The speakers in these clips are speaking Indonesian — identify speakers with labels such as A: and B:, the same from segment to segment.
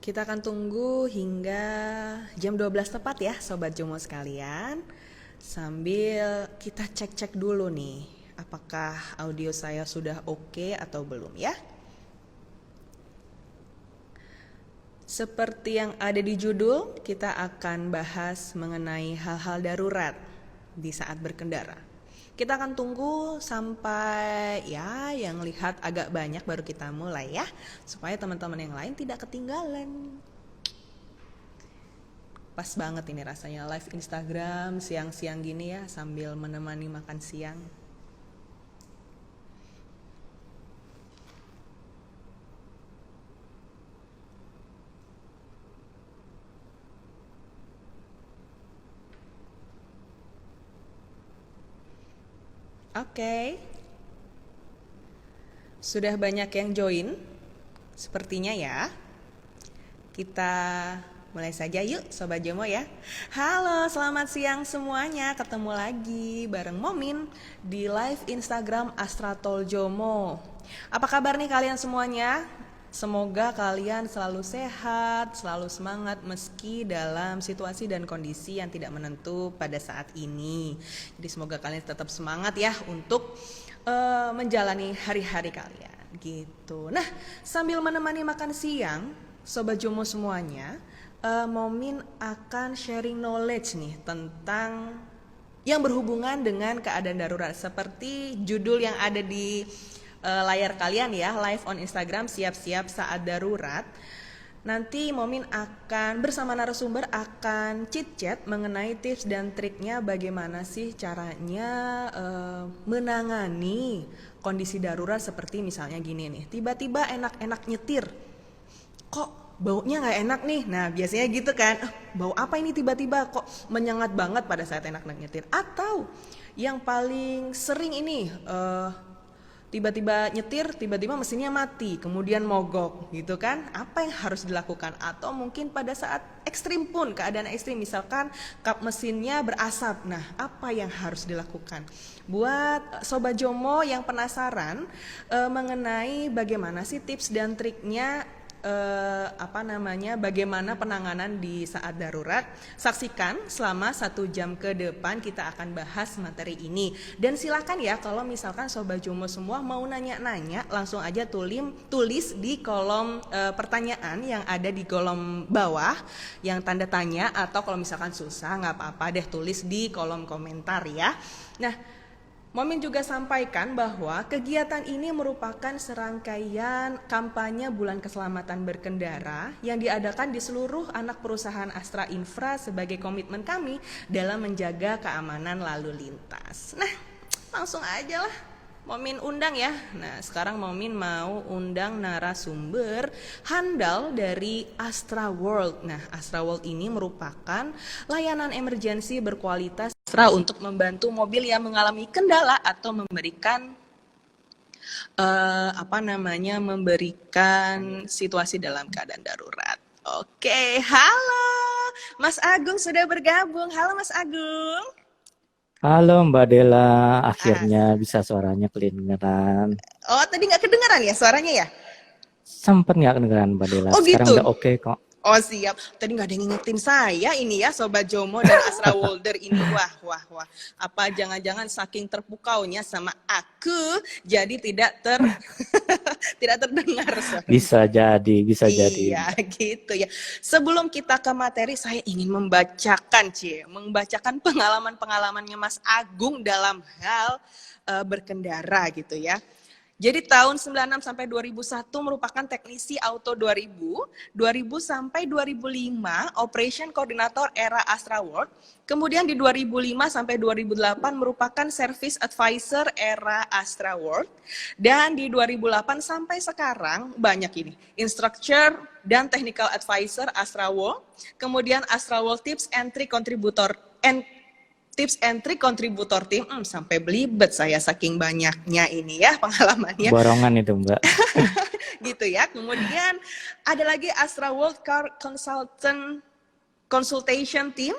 A: Kita akan tunggu hingga jam 12 tepat ya Sobat Jomo sekalian. Sambil kita cek-cek dulu nih, apakah audio saya sudah oke atau belum ya. Seperti yang ada di judul, kita akan bahas mengenai hal-hal darurat di saat berkendara. Kita akan tunggu sampai ya yang lihat agak banyak baru kita mulai ya, supaya teman-teman yang lain tidak ketinggalan. Pas banget ini rasanya live Instagram siang-siang gini ya, sambil menemani makan siang. Oke. Sudah banyak yang join sepertinya ya. Kita mulai saja yuk Sobat Jomo ya. Halo, selamat siang semuanya. Ketemu lagi bareng Momin di live Instagram Astratol Jomo. Apa kabar nih kalian semuanya? Semoga kalian selalu sehat, selalu semangat meski dalam situasi dan kondisi yang tidak menentu pada saat ini. Jadi semoga kalian tetap semangat ya untuk menjalani hari-hari kalian gitu. Nah, sambil menemani makan siang, Sobat Jomo semuanya, Momin akan sharing knowledge nih tentang yang berhubungan dengan keadaan darurat seperti judul yang ada di layar kalian ya, live on Instagram siap-siap saat darurat. Nanti Momin akan bersama narasumber akan chit-chat mengenai tips dan triknya bagaimana sih caranya menangani kondisi darurat seperti misalnya gini nih, tiba-tiba enak-enak nyetir, kok baunya nggak enak nih. Nah biasanya gitu kan, bau apa ini tiba-tiba kok menyengat banget pada saat enak-enak nyetir. Atau yang paling sering ini tiba-tiba nyetir, tiba-tiba mesinnya mati, kemudian mogok gitu kan. Apa yang harus dilakukan? Atau mungkin pada saat ekstrim pun, keadaan ekstrim, misalkan kap mesinnya berasap. Nah, apa yang harus dilakukan? Buat Sobat Jomo yang penasaran mengenai bagaimana sih tips dan triknya bagaimana penanganan di saat darurat, saksikan selama 1 jam ke depan kita akan bahas materi ini. Dan silakan ya kalau misalkan Sobat Jomo semua mau nanya-nanya, langsung aja tulis di kolom pertanyaan yang ada di kolom bawah yang tanda tanya, atau kalau misalkan susah nggak apa-apa deh tulis di kolom komentar ya. Nah, Momin juga sampaikan bahwa kegiatan ini merupakan serangkaian kampanye Bulan Keselamatan Berkendara yang diadakan di seluruh anak perusahaan Astra Infra sebagai komitmen kami dalam menjaga keamanan lalu lintas. Nah, langsung aja lah Momin undang ya. Nah, sekarang Momin mau undang narasumber handal dari Astra World. Nah, Astra World ini merupakan layanan emergensi berkualitas Astra untuk membantu mobil yang mengalami kendala atau memberikan memberikan situasi dalam keadaan darurat. Oke, halo Mas Agung sudah bergabung. Halo Mas Agung.
B: Halo Mbak Dela, akhirnya bisa suaranya kedengeran.
A: Oh, tadi nggak kedengeran ya suaranya ya?
B: Sempet nggak kedengeran Mbak Dela,
A: Oh
B: sekarang
A: gitu?
B: udah oke kok.
A: Oh siap, tadi nggak ada yang ngingetin saya ini ya Sobat Jomo dan Astra Wolder ini. Wah, apa jangan-jangan saking terpukaunya sama aku jadi tidak terdengar suara.
B: Bisa jadi.
A: Iya gitu ya. Sebelum kita ke materi, saya ingin membacakan pengalamannya Mas Agung dalam hal berkendara gitu ya. Jadi tahun 96 sampai 2001 merupakan teknisi auto 2000 sampai 2005 operation koordinator era Astra World. Kemudian di 2005 sampai 2008 merupakan service advisor era Astra World. Dan di 2008 sampai sekarang banyak ini, instructor dan technical advisor Astra World. Kemudian Astra World tips and trick contributor team, sampai belibet saya saking banyaknya ini ya pengalamannya.
B: Borongan itu Mbak.
A: Gitu ya. Kemudian ada lagi Astra World Car Consultation Team.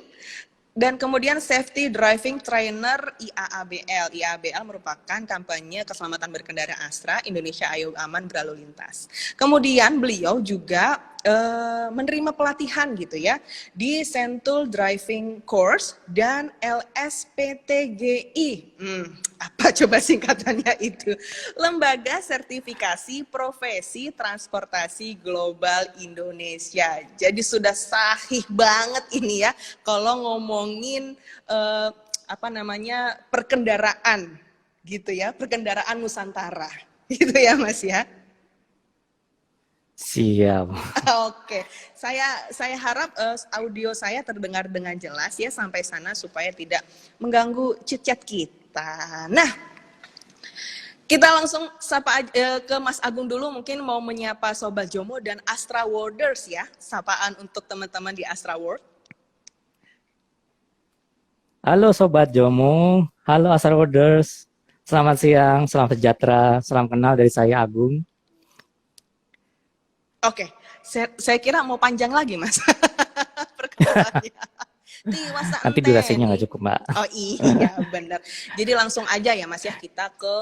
A: Dan kemudian Safety Driving Trainer IAABL. IAABL merupakan kampanye keselamatan berkendara Astra, Indonesia Ayo Aman Berlalu Lintas. Kemudian beliau juga menerima pelatihan gitu ya di Sentul Driving Course dan LSPTGI. Apa coba singkatannya itu? Lembaga Sertifikasi Profesi Transportasi Global Indonesia. Jadi sudah sahih banget ini ya kalau ngomongin perkendaraan gitu ya, perkendaraan Nusantara. Gitu ya Mas ya.
B: Siap.
A: Oke, saya harap audio saya terdengar dengan jelas ya sampai sana supaya tidak mengganggu chit-chat kita. Nah, kita langsung sapa ke Mas Agung dulu, mungkin mau menyapa Sobat Jomo dan Astra Worlders ya, sapaan untuk teman-teman di Astra World.
B: Halo Sobat Jomo, halo Astra Worlders. Selamat siang, salam sejahtera, salam kenal dari saya Agung.
A: Oke, saya kira mau panjang lagi Mas. Perkenalannya.
B: Nanti durasinya nggak cukup, Mbak.
A: Oh iya, benar. Jadi langsung aja ya Mas ya kita ke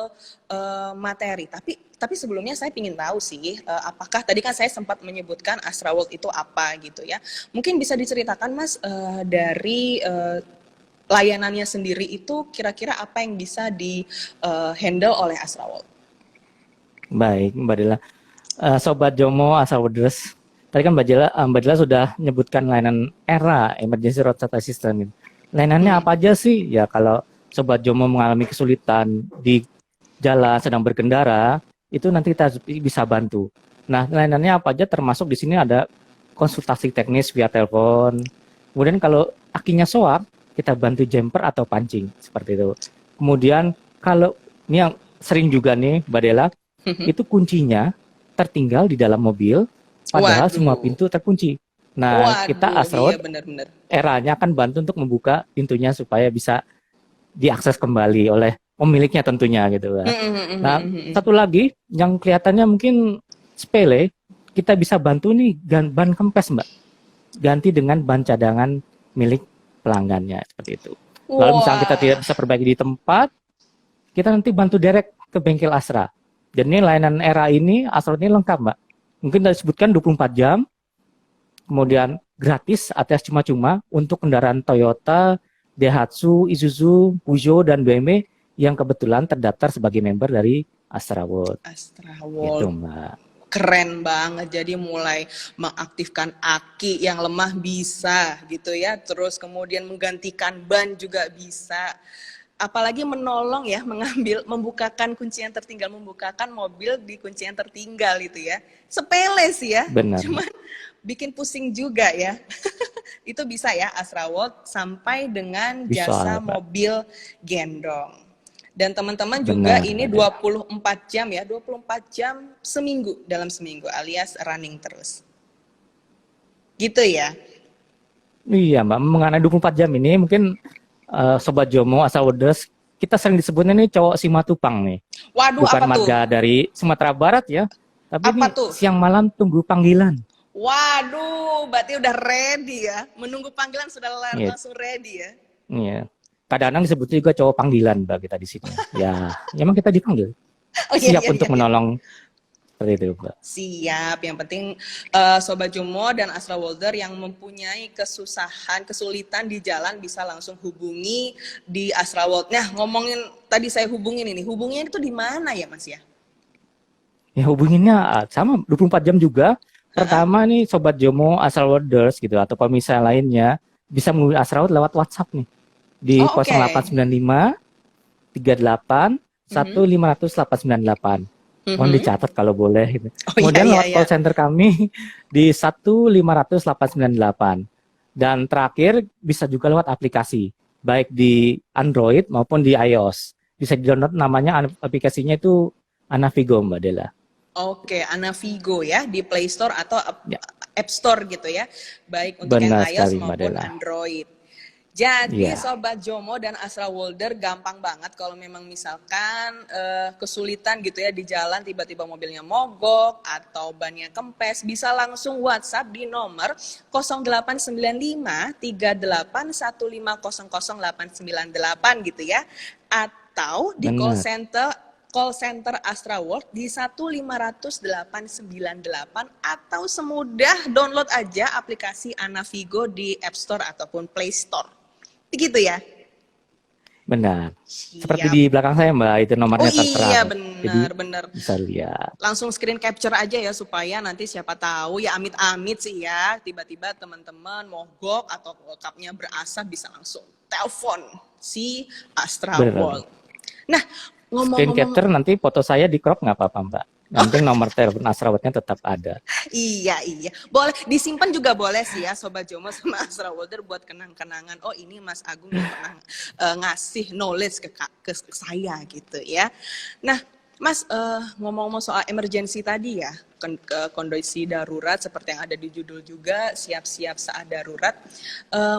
A: materi. Tapi sebelumnya saya ingin tahu sih, apakah tadi kan saya sempat menyebutkan Astra World itu apa gitu ya. Mungkin bisa diceritakan Mas dari layanannya sendiri itu kira-kira apa yang bisa di handle oleh Astra World.
B: Baik, Mbak Dela. Sobat Jomo, Astra Worlders. Tadi kan Mbak Dela sudah menyebutkan layanan ERA, Emergency Road Safety System. Layanannya apa aja sih? Ya kalau Sobat Jomo mengalami kesulitan di jalan sedang berkendara, itu nanti kita bisa bantu. Nah, layanannya apa aja termasuk di sini ada konsultasi teknis via telepon. Kemudian kalau akinya soak, kita bantu jumper atau pancing seperti itu. Kemudian kalau ini yang sering juga nih Mbak Dela, itu kuncinya tertinggal di dalam mobil, padahal semua pintu terkunci. Nah, kita Astra World eranya akan bantu untuk membuka pintunya supaya bisa diakses kembali oleh pemiliknya tentunya gitu. Nah, satu lagi yang kelihatannya mungkin sepele, kita bisa bantu nih ban kempes Mbak, ganti dengan ban cadangan milik pelanggannya seperti itu. Kalau misalnya kita tidak bisa perbaiki di tempat, kita nanti bantu direct ke bengkel Astra. Dan ini layanan ERA ini, Astra ini lengkap Mbak. Mungkin tadi disebutkan 24 jam, kemudian gratis alias cuma-cuma untuk kendaraan Toyota, Daihatsu, Isuzu, Peugeot, dan BMW yang kebetulan terdaftar sebagai member dari Astra World.
A: Astra World.
B: Gitu Mbak.
A: Keren banget, jadi mulai mengaktifkan aki yang lemah bisa gitu ya, terus kemudian menggantikan ban juga bisa. Apalagi menolong ya, membukakan kunci yang tertinggal, membukakan mobil di kunci yang tertinggal itu ya. Sepele sih ya,
B: benar.
A: Cuman bikin pusing juga ya. Itu bisa ya Astra World sampai dengan jasa mobil gendong. Dan teman-teman juga ini 24 jam ya, 24 jam seminggu, dalam seminggu alias running terus. Gitu ya.
B: Iya Mbak, mengenai 24 jam ini mungkin Sobat Jomo, Astra Worlders, kita sering disebutnya nih cowok Simatupang nih.
A: Waduh,
B: bukan
A: apa
B: marga
A: tuh?
B: dari Sumatera Barat ya, tapi
A: apa
B: ini
A: tuh?
B: siang malam tunggu panggilan.
A: Waduh, berarti udah ready ya, menunggu panggilan sudah langsung ready ya.
B: Iya. Kadang-kadang disebutnya juga cowok panggilan Mbak kita di sini. Ya, emang kita dipanggil. Siap untuk menolong. Seperti itu, Mbak.
A: Siap, yang penting Sobat Jomo dan Astra Worlder yang mempunyai kesulitan di jalan bisa langsung hubungi di Astra World. Nah, ngomongin tadi saya hubungin ini, hubunginya itu di mana ya Mas ya?
B: Ya hubunginnya sama 24 jam juga. Pertama nih Sobat Jomo, Astra Worlders gitu atau pemirsa lainnya bisa menghubungi Astra World lewat WhatsApp nih di 0895 38 1500898. Mohon dicatat kalau boleh. Gitu. Kemudian lewat call center kami di 1500898. Dan terakhir bisa juga lewat aplikasi, baik di Android maupun di iOS. Bisa di-download, namanya aplikasinya itu Anavigo Mbak Dela.
A: Oke, Anavigo ya, di Play Store atau App Store gitu ya. Baik untuk yang iOS maupun Android. Jadi Sobat Jomo dan Astra Worlder gampang banget kalau memang misalkan kesulitan gitu ya di jalan, tiba-tiba mobilnya mogok atau bannya kempes, bisa langsung WhatsApp di nomor 0895 3815000898 gitu ya, atau di call center call center Astra World di 15898 atau semudah download aja aplikasi Anavigo di App Store ataupun Play Store. Begitu ya?
B: Benar. Seperti
A: Siap.
B: di belakang saya Mbak, itu
A: Oh
B: nomornya tertera.
A: iya,
B: Jadi
A: benar-benar.
B: bisa lihat.
A: Langsung screen capture aja ya supaya nanti siapa tahu ya amit-amit sih ya tiba-tiba teman-teman mogok atau cupnya berasap bisa langsung telepon si Astra
B: Benar.
A: World. Nah,
B: Screen
A: ngomong-ngomong,
B: capture nanti foto saya di crop nggak apa-apa Mbak. Yang penting nomor telepon Asrawatnya tetap ada.
A: iya, boleh disimpan juga boleh sih ya Sobat Jomo sama Astra Worlder buat kenang-kenangan. Oh ini Mas Agung yang pernah ngasih knowledge ke saya gitu ya. Nah, Mas, ngomong-ngomong soal emergency tadi ya, kondisi darurat seperti yang ada di judul juga, siap-siap saat darurat.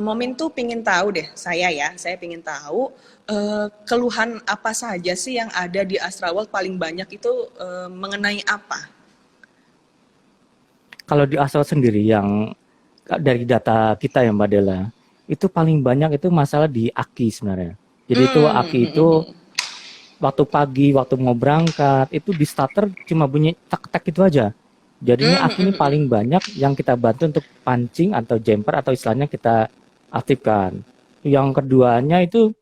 A: Momin tuh pingin tahu deh, saya pingin tahu keluhan apa saja sih yang ada di Astra World paling banyak itu mengenai apa?
B: Kalau di Asrawat sendiri yang dari data kita ya Mbak Dela, itu paling banyak itu masalah di aki sebenarnya. Jadi itu aki itu waktu pagi, waktu mau berangkat, itu di starter cuma bunyi tak-tak itu aja. Jadinya aki ini paling banyak yang kita bantu untuk pancing atau jumper atau istilahnya kita aktifkan. Yang keduanya itu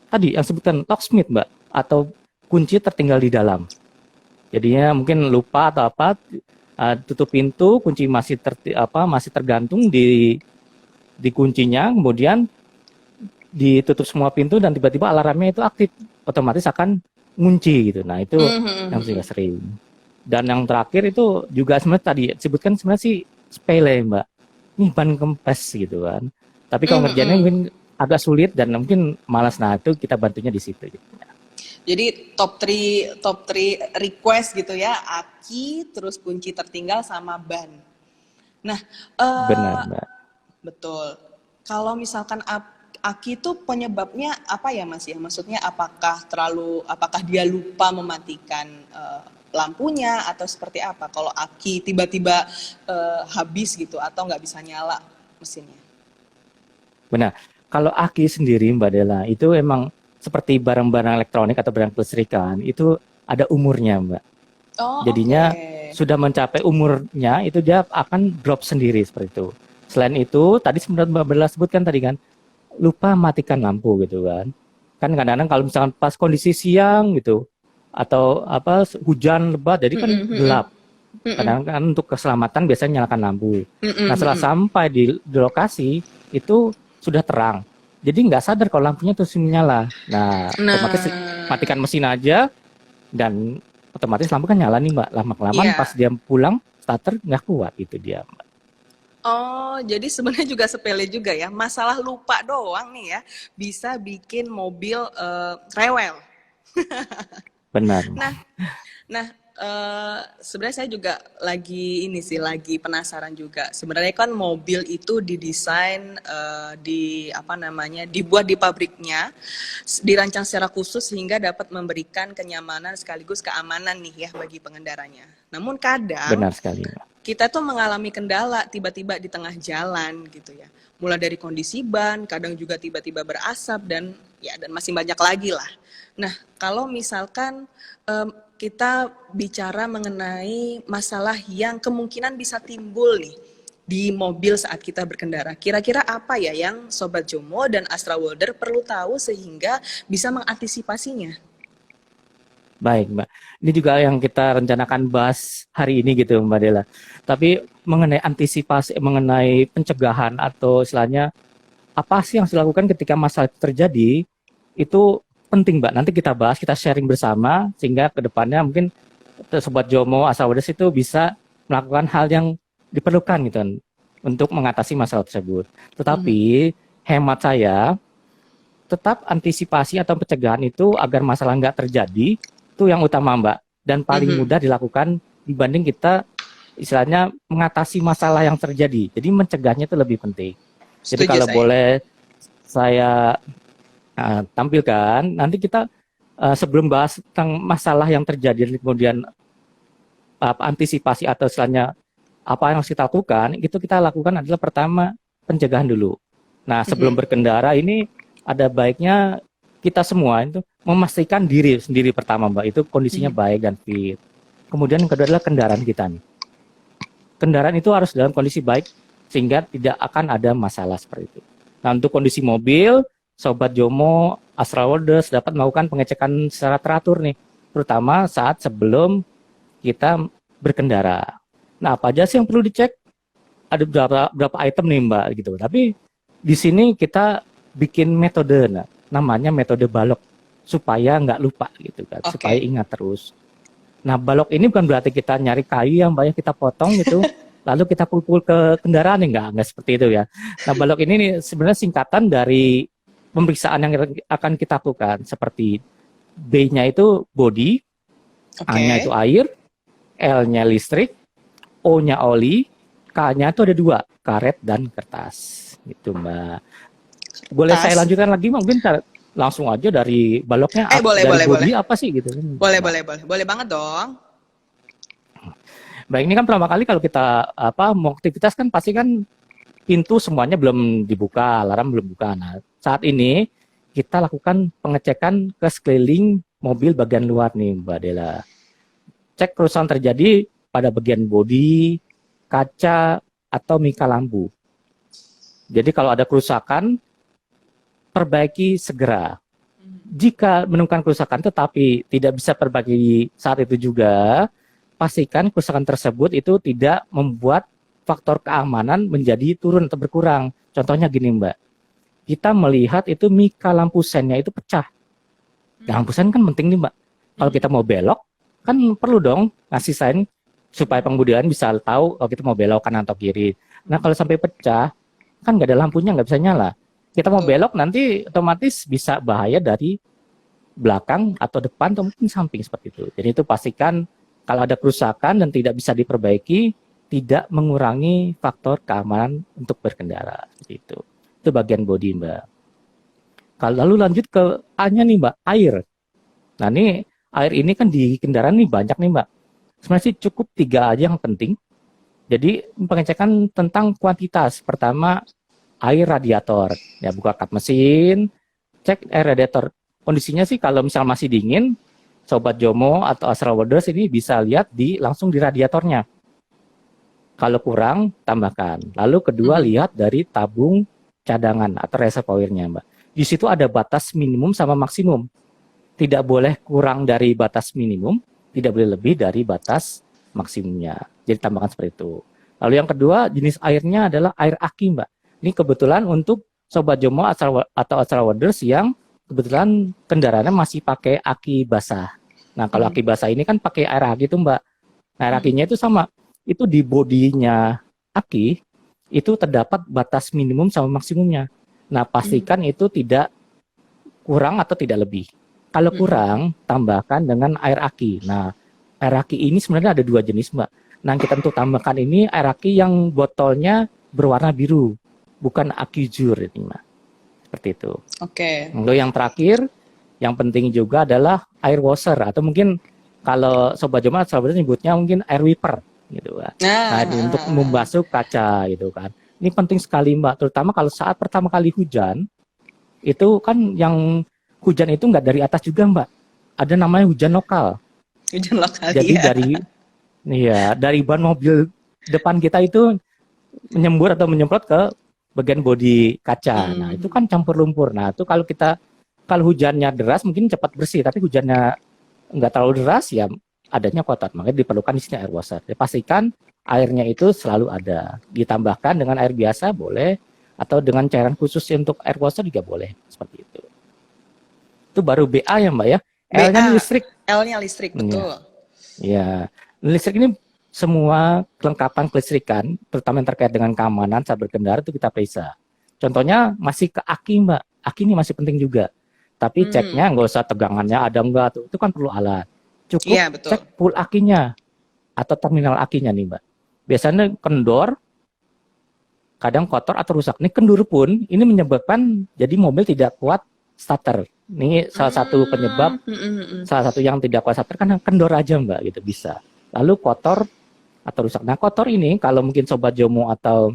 B: tadi yang sebutkan locksmith Mbak, atau kunci tertinggal di dalam. Jadinya mungkin lupa atau apa, tutup pintu, kunci masih masih tergantung di kuncinya, kemudian ditutup semua pintu dan tiba-tiba alarmnya itu aktif, otomatis akan ngunci gitu. Nah itu yang juga sering. Dan yang terakhir itu juga sebenarnya tadi sebutkan sebenarnya sih sepele Mbak, ini ban kempes gitu kan. Tapi kalau ngerjainnya mungkin agak sulit dan mungkin malas, nah itu kita bantunya di situ. Gitu.
A: Jadi top 3 request gitu ya, aki, terus kunci tertinggal sama ban. Nah,
B: Benar Mbak.
A: betul. Kalau misalkan aki itu penyebabnya apa ya Mas ya? Maksudnya apakah dia lupa mematikan lampunya atau seperti apa? Kalau aki tiba-tiba habis gitu atau nggak bisa nyala mesinnya?
B: Benar. Kalau aki sendiri Mbak Dela itu emang seperti barang-barang elektronik atau barang kelistrikan itu ada umurnya Mbak.
A: Oh,
B: Jadinya sudah mencapai umurnya itu dia akan drop sendiri seperti itu. Selain itu tadi sebenarnya Mbak Bella sebutkan tadi kan lupa matikan lampu gitu kan. Kan kadang-kadang kalau misalkan pas kondisi siang gitu atau apa hujan lebat jadi kan gelap. Kadang-kadang untuk keselamatan biasanya nyalakan lampu. Nah setelah sampai di lokasi itu sudah terang. Jadi nggak sadar kalau lampunya terus menyala. Nah, otomatis matikan mesin aja dan otomatis lampu kan nyala nih Mbak. Lama-kelamaan pas dia pulang starter nggak kuat itu dia Mbak.
A: Oh, jadi sebenarnya juga sepele juga ya. Masalah lupa doang nih ya bisa bikin mobil rewel.
B: Benar.
A: Nah, sebenarnya saya juga lagi penasaran juga. Sebenarnya kan mobil itu didesain dibuat di pabriknya, dirancang secara khusus sehingga dapat memberikan kenyamanan sekaligus keamanan nih ya bagi pengendaranya. Namun kadang
B: benar sekali,
A: kita tuh mengalami kendala tiba-tiba di tengah jalan gitu ya. Mulai dari kondisi ban, kadang juga tiba-tiba berasap dan masih banyak lagi lah. Nah, kalau misalkan kita bicara mengenai masalah yang kemungkinan bisa timbul nih di mobil saat kita berkendara. Kira-kira apa ya yang Sobat Jomo dan Astra Worlder perlu tahu sehingga bisa mengantisipasinya?
B: Baik Mbak, ini juga yang kita rencanakan bahas hari ini gitu Mbak Dela. Tapi mengenai antisipasi, mengenai pencegahan atau istilahnya apa sih yang dilakukan ketika masalah itu terjadi, itu penting Mbak, nanti kita bahas, kita sharing bersama sehingga kedepannya mungkin Sobat Jomo Asawades itu bisa melakukan hal yang diperlukan gitu kan untuk mengatasi masalah tersebut. Tetapi hemat saya tetap antisipasi atau pencegahan itu agar masalah nggak terjadi itu yang utama Mbak, dan paling mudah dilakukan dibanding kita istilahnya mengatasi masalah yang terjadi. Jadi mencegahnya itu lebih penting. Jadi kalau boleh saya tampilkan, nanti kita sebelum bahas tentang masalah yang terjadi kemudian antisipasi atau istilahnya apa yang harus kita lakukan, itu kita lakukan adalah pertama pencegahan dulu. Nah sebelum berkendara ini ada baiknya kita semua itu memastikan diri sendiri pertama Mbak, itu kondisinya
A: Mhm.
B: baik dan fit. Kemudian yang kedua adalah kendaraan kita nih. Kendaraan itu harus dalam kondisi baik sehingga tidak akan ada masalah seperti itu. Nah, untuk kondisi mobil, Sobat Jomo Astra Worlders dapat melakukan pengecekan secara teratur nih, terutama saat sebelum kita berkendara. Nah, apa aja sih yang perlu dicek? Ada berapa item nih Mbak gitu. Tapi di sini kita bikin metode, nah, namanya metode balok supaya nggak lupa gitu kan, supaya
A: Oke.
B: ingat terus. Nah, balok ini bukan berarti kita nyari kayu yang banyak kita potong gitu, lalu kita pukul ke kendaraan, ya enggak seperti itu ya. Nah, balok ini nih sebenarnya singkatan dari pemeriksaan yang akan kita lakukan, seperti B-nya itu body, A-nya itu
A: Oke.
B: air, L-nya listrik, O-nya oli, K-nya itu ada dua, karet dan kertas. Gitu, Mbak. Boleh saya
A: Tas.
B: lanjutkan lagi, Mbak? Mungkin langsung aja dari baloknya,
A: Boleh,
B: dari
A: boleh, boleh.
B: body apa sih gitu,
A: Boleh,
B: Mbak.
A: boleh, boleh. Boleh banget dong.
B: Baik, ini kan pertama kali kalau kita mau aktivitas kan pasti kan pintu semuanya belum dibuka, alarm belum buka. Nah, saat ini kita lakukan pengecekan ke sekeliling mobil bagian luar nih, Mbak Dela. Cek kerusakan terjadi pada bagian bodi, kaca, atau mika lampu. Jadi kalau ada kerusakan, perbaiki segera. Jika menemukan kerusakan tetapi tidak bisa perbaiki saat itu juga, pastikan kerusakan tersebut itu tidak membuat faktor keamanan menjadi turun atau berkurang. Contohnya gini Mbak, kita melihat itu mika lampu sennya itu pecah. Nah, lampu sen kan penting nih Mbak. Kalau kita mau belok, kan perlu dong ngasih sign supaya pengemudian bisa tahu kalau kita mau belok kanan atau kiri. Nah, kalau sampai pecah, kan nggak ada lampunya, nggak bisa nyala. Kita mau
A: Betul.
B: belok nanti otomatis bisa bahaya dari belakang atau depan atau mungkin samping seperti itu. Jadi itu pastikan kalau ada kerusakan dan tidak bisa diperbaiki, tidak mengurangi faktor keamanan untuk berkendara. Seperti itu. Itu bagian bodi Mbak. Kalau lalu lanjut ke A-nya nih Mbak, air. Nah ini air ini kan di kendaraan nih banyak nih Mbak. Sebenarnya sih cukup 3 aja yang penting. Jadi pengecekan tentang kuantitas. Pertama air radiator. Ya buka kap mesin, cek air radiator. Kondisinya sih kalau misal masih dingin, Sobat Jomo atau Astra Worlders ini bisa lihat langsung di radiatornya. Kalau kurang, tambahkan. Lalu kedua,
A: Mhm.
B: lihat dari tabung cadangan atau reservoirnya, Mbak. Di situ ada batas minimum sama maksimum. Tidak boleh kurang dari batas minimum, tidak boleh lebih dari batas maksimumnya. Jadi tambahkan seperti itu. Lalu yang kedua, jenis airnya adalah air aki, Mbak. Ini kebetulan untuk Sobat Jomo atau Astra Worlders yang kebetulan kendaraannya masih pakai aki basah. Nah, kalau
A: Mhm.
B: aki basah ini kan pakai air aki itu, Mbak. Nah, air
A: Mhm.
B: akinya itu sama. Itu di bodinya aki, itu terdapat batas minimum sama maksimumnya. Nah,
A: Mhm.
B: pastikan itu tidak kurang atau tidak lebih. Kalau
A: Mhm.
B: kurang, tambahkan dengan air aki. Nah, air aki ini sebenarnya ada dua jenis, Mbak. Nah, kita untuk tambahkan ini air aki yang botolnya berwarna biru, bukan aki jur ini, Mbak. Seperti itu.
A: Oke.
B: Lalu yang terakhir, yang penting juga adalah air washer atau mungkin kalau Sobat Jemaat sahabat nyebutnya mungkin air wiper gitu kan. Nah,
A: Nah,
B: untuk membasuh kaca gitu kan. Ini penting sekali Mbak, terutama kalau saat pertama kali hujan, itu kan yang hujan itu nggak dari atas juga Mbak. Ada namanya hujan lokal.
A: hujan lokal
B: Jadi
A: ya.
B: dari ban mobil depan kita itu menyembur atau menyemprot ke bagian bodi kaca. Nah, itu
A: Hmm.
B: kan campur lumpur. Nah, itu kalau hujannya deras mungkin cepat bersih, tapi hujannya nggak terlalu deras ya adanya kotor. Makanya diperlukan di sini air washer. Jadi, pastikan airnya itu selalu ada. Ditambahkan dengan air biasa boleh atau dengan cairan khusus untuk air washer juga boleh. Seperti itu. Itu baru BA ya, Mbak ya. L-nya ini
A: BA,
B: listrik.
A: L-nya listrik,
B: Ya,
A: betul.
B: ya. Listrik ini semua kelengkapan kelistrikan, terutama yang terkait dengan keamanan saat berkendara itu kita periksa. Contohnya masih ke aki, Mbak. Aki ini masih penting juga. Tapi ceknya
A: Hmm.
B: nggak usah tegangannya ada enggak tuh. Itu kan perlu alat. Cukup
A: Iya, betul.
B: cek full akinya atau terminal akinya nih, Mbak. Biasanya kendor, kadang kotor atau rusak. Ini kendur pun ini menyebabkan jadi mobil tidak kuat starter. Ini salah satu penyebab,
A: Hmm. Hmm. Hmm.
B: salah satu yang tidak kuat starter kan kendor aja, Mbak, gitu bisa. Lalu kotor atau rusak. Nah, kotor ini kalau mungkin Sobat Jomo atau